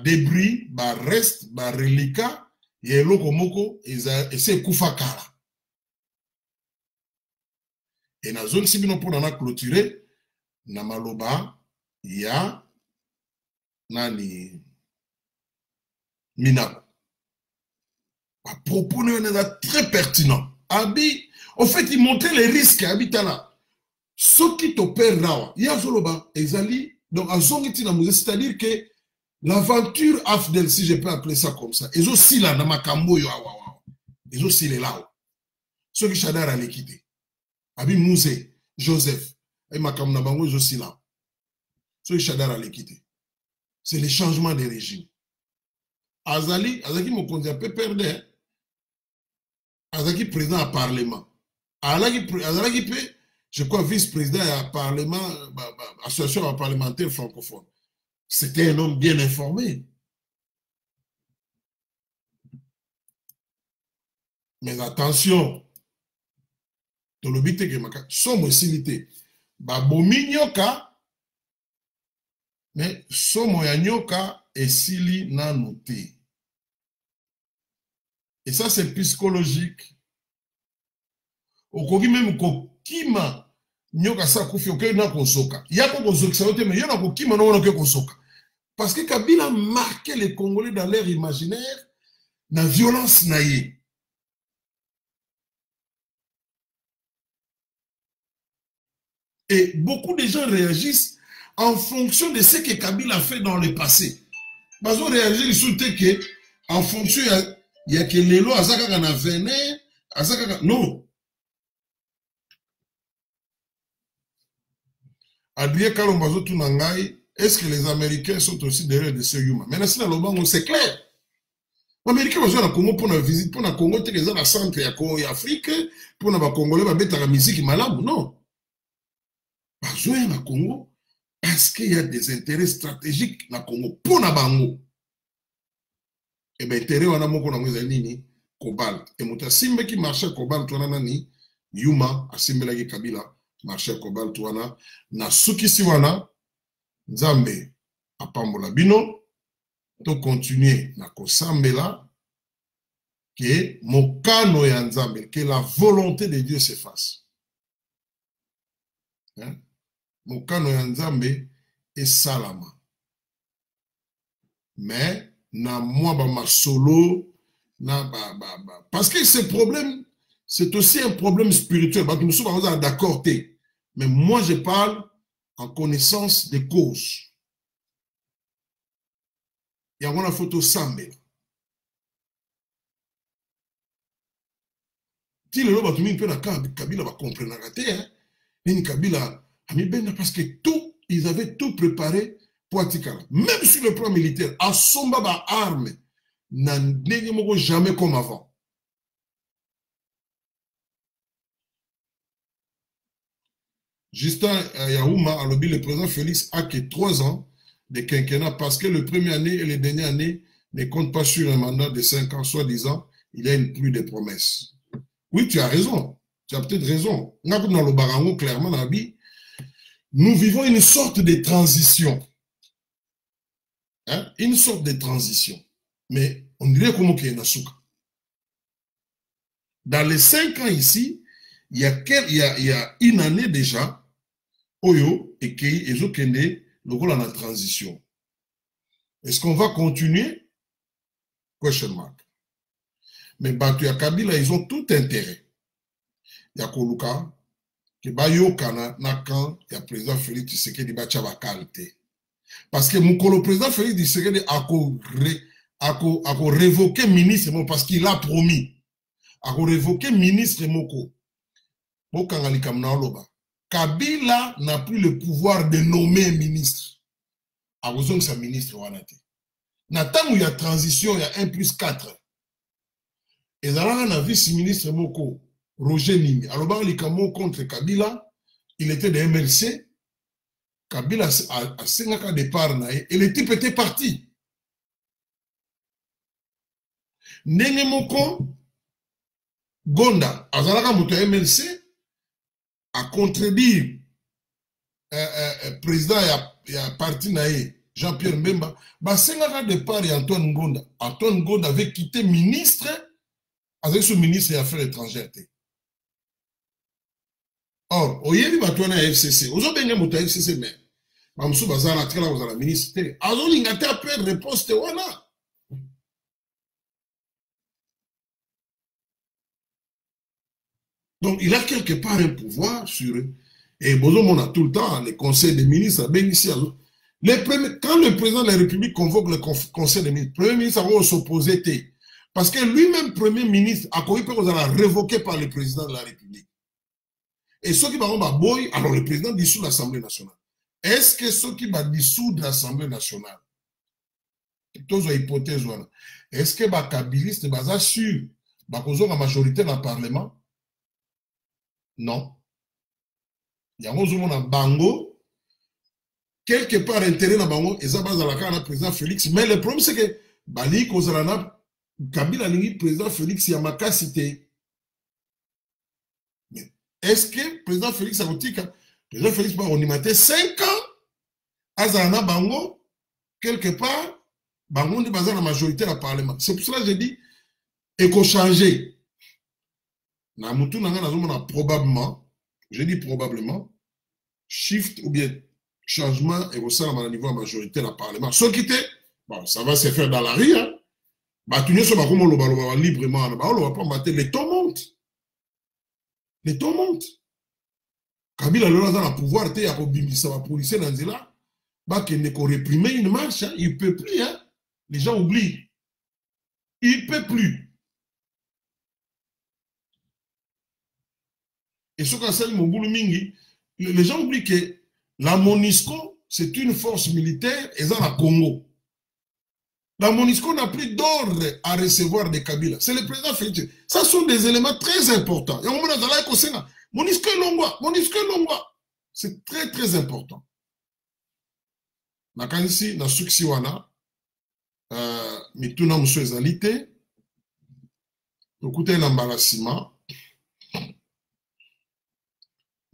débris, reste, reliquat, yelo komoko, et c'est koufakara. Et dans la zone, si nous pouvons clôturer, na maloba, ya nani Minako. À propos très pertinent. Abi, au fait, il montrait les risques habitants. Ce qui t'opère là, il y a Zoloba, Ezali, donc à Zongitina, c'est-à-dire que l'aventure Afdel, si je peux appeler ça comme ça, ils aussi là, dans ma cambo, ils aussi là. Ceux qui chadar à l'équité. Abi Mouzé, Joseph, et ma camnabango, ils aussi là. Ceux qui chadar à l'équité. C'est le changement des régimes. Azali me conduit un peu perdu. Azali président à parlement. Azali peut, je crois, vice-président à parlement, association parlementaire francophone. C'était un homme bien informé. Mais attention, dans le but que somme simité, babomi nyoka, mais somme ya nyoka et sili na noté. Et ça, c'est psychologique. Okoki même kokima nyoka sa kufi oke na kosoka. Yako kosoka sa ote mais yona kokima na ke kosoka. Parce que Kabila a marqué les Congolais dans leur imaginaire, la violence naïe. Et beaucoup de gens réagissent en fonction de ce que Kabila a fait dans le passé. Parce qu'on réagit sur que en fonction il y a que les lois azaka na venin, azaka non. Adrien Kalombazo Tunangai, est-ce que les Américains sont aussi derrière de ce humain? Maintenant, si c'est clair. Les Américains vont aller au Congo pour une visite, pour le Congo, ils sont dans le centre de l'Afrique, pour les Congolais, ils vont mettre la musique malade, non. Ils vont aller au Congo parce qu'il y a des intérêts stratégiques dans le Congo, pour les Bango. Et bien, l'intérêt, on a mon cobalt. Et mon simbe qui marche cobalt, on a nani, Yuma, a simbe la Kabila, marche cobalt, on a, na suki siwana, Nzambe apambola bino to continuer na kosambela que mokano ya Nzambe, que la volonté de Dieu s'efface. Hein? Mokano ya Nzambe est salama. Mais na moi ba solo na parce que ce problème c'est aussi un problème spirituel. Nous sommes d'accord, mais moi je parle en connaissance des causes. Il y a une photo sambe. Si le loba tout le monde Kabila va comprendre hein. Kabila parce que tout ils avaient tout préparé pour Atikala. Même sur le plan militaire, à Somba ba arme n'a jamais comme avant. Justin Yaouma a lobby, le président Félix a que 3 ans de quinquennat parce que le premier année et les dernières années ne comptent pas sur un mandat de 5 ans, soi-disant, il y a une pluie de promesses. Oui, tu as raison. Tu as peut-être raison. Clairement, nous vivons une sorte de transition. Hein? Une sorte de transition. Mais on dirait comment qu'il y a une souka. Dans les 5 ans ici, il y a une année déjà, Oyo et Kei et Zokende, le rôle en transition. Est-ce qu'on va continuer? Question mark. Mais Batu et Kabila, ils ont tout intérêt. Il y a Koluka, qui Bayo Kana, Nakan, il y a le président Félix Tshisekedi Bachaba qualité. Parce que mon président Félix Tshisekedi a révoqué ministre parce qu'il a promis. A révoqué ministre Moko. Kabila n'a plus le pouvoir de nommer un ministre. A besoin de sa ministre. Nathan, il y a transition, il y a 1+4. Et là, on a vu ce ministre Moko, Roger Nimi. Alors, contre Kabila, il était de MLC. Kabila a 5 ans de départ, et le type était parti. Nene Moko, Gonda, Azalaka Moto MLC, a contredit président et a parti naïe. Jean-Pierre Mbemba, bah 5 ans de départ et Antoine Ngonda. Antoine Ngonda avait quitté ministre avec son ministre des Affaires étrangères. Or, au Yéli Batouana FCC, aux autres bénémots à FCC, mais Mamsou Bazar a très là aux ministre. Azo l'ingate a peu de réponse, wana. Donc, il a quelque part un pouvoir sur eux. Et Bozo, on a tout le temps les conseils des ministres, bien ici, quand le président de la République convoque le conseil des ministres, le premier ministre va s'opposer. Parce que lui-même, premier ministre, a révoqué par le président de la République. Et ceux qui vont boy, alors le président dissout l'Assemblée nationale. Est-ce que ceux qui vont dissoudre l'Assemblée nationale, hypothèse, est-ce que les kabilistes sont sûrs qu'ils ont la majorité dans le Parlement? Non. Il y a un bango. Quelque part intérêt dans bango et ça base dans la carte du président Félix, mais le problème c'est que Bali Kozalana Kabila lingi président Félix Yamaka cité. Mais est-ce que le président Félix a dit que le président Félix va animer 5 ans Azalana bango quelque part bango de base dans la majorité dans le Parlement. C'est pour cela que je dis éco changer. Na mutu nanga nazomona probablement, je dis probablement shift ou bien changement et au sein à niveau majorité dans le Parlement. Ce qui était, bon, ça va se faire dans la rue. Hein. Bah, tu ne sais pas comment on va librement. On va pas mater. Les taux montent. Les taux montent. Kabila là dans le pouvoir, il y a un policier dans le là. Bah, qu'il ne peut réprimer une marche. Hein. Il ne peut plus. Hein. Les gens oublient. Il ne peut plus. Et ce qu'on sait, mon boulot mingi, les gens oublient que la MONUSCO, c'est une force militaire et ça, la Congo. La MONUSCO n'a plus d'ordre à recevoir des Kabila. C'est le président Félix. Ça sont des éléments très importants. Et on a dit MONUSCO est Longwa, MONUSCO est Longwa. C'est très, très important. Nakanisi, na Suksiwana, mituna mswe zalite, tokute l'embarrassement.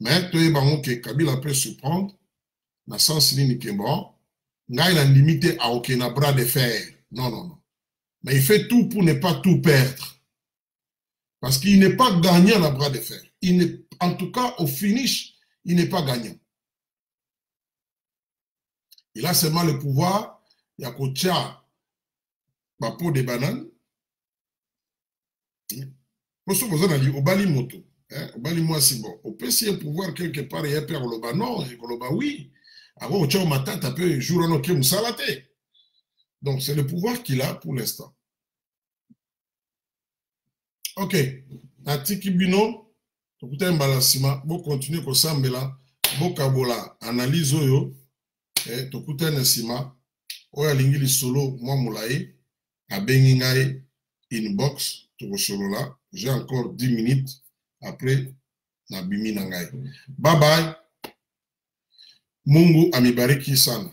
Mais tu es que Kabila peut se prendre dans le sens ligne qui est bon. Il a limité à aucun bras de fer. Non, non, non. Mais il fait tout pour ne pas tout perdre. Parce qu'il n'est pas gagnant à bras de fer. En tout cas, au finish, il n'est pas gagnant. Il a seulement le pouvoir. Il y a Kocha, ma peau de banane. Pour ce qu'on a dit, au Bali Moto. Bali moi si bon. On peut essayer de pouvoir quelque part et faire le bas non, et le bas oui. Avant, au matin, tu peux jouer un autre salaté. Donc, c'est le pouvoir qu'il a pour l'instant. Ok. Natiki Bino, tu peux un balancement. Vous continuez comme ça, mais là, vous kabola, analyse yo, tu peux un sima. Oya lingili solo, moi moulaye, a bengingaye, inbox, tu peux solo là. J'ai encore 10 minutes. Après, na bimi nangai. Bye bye. Mungu amibariki sana.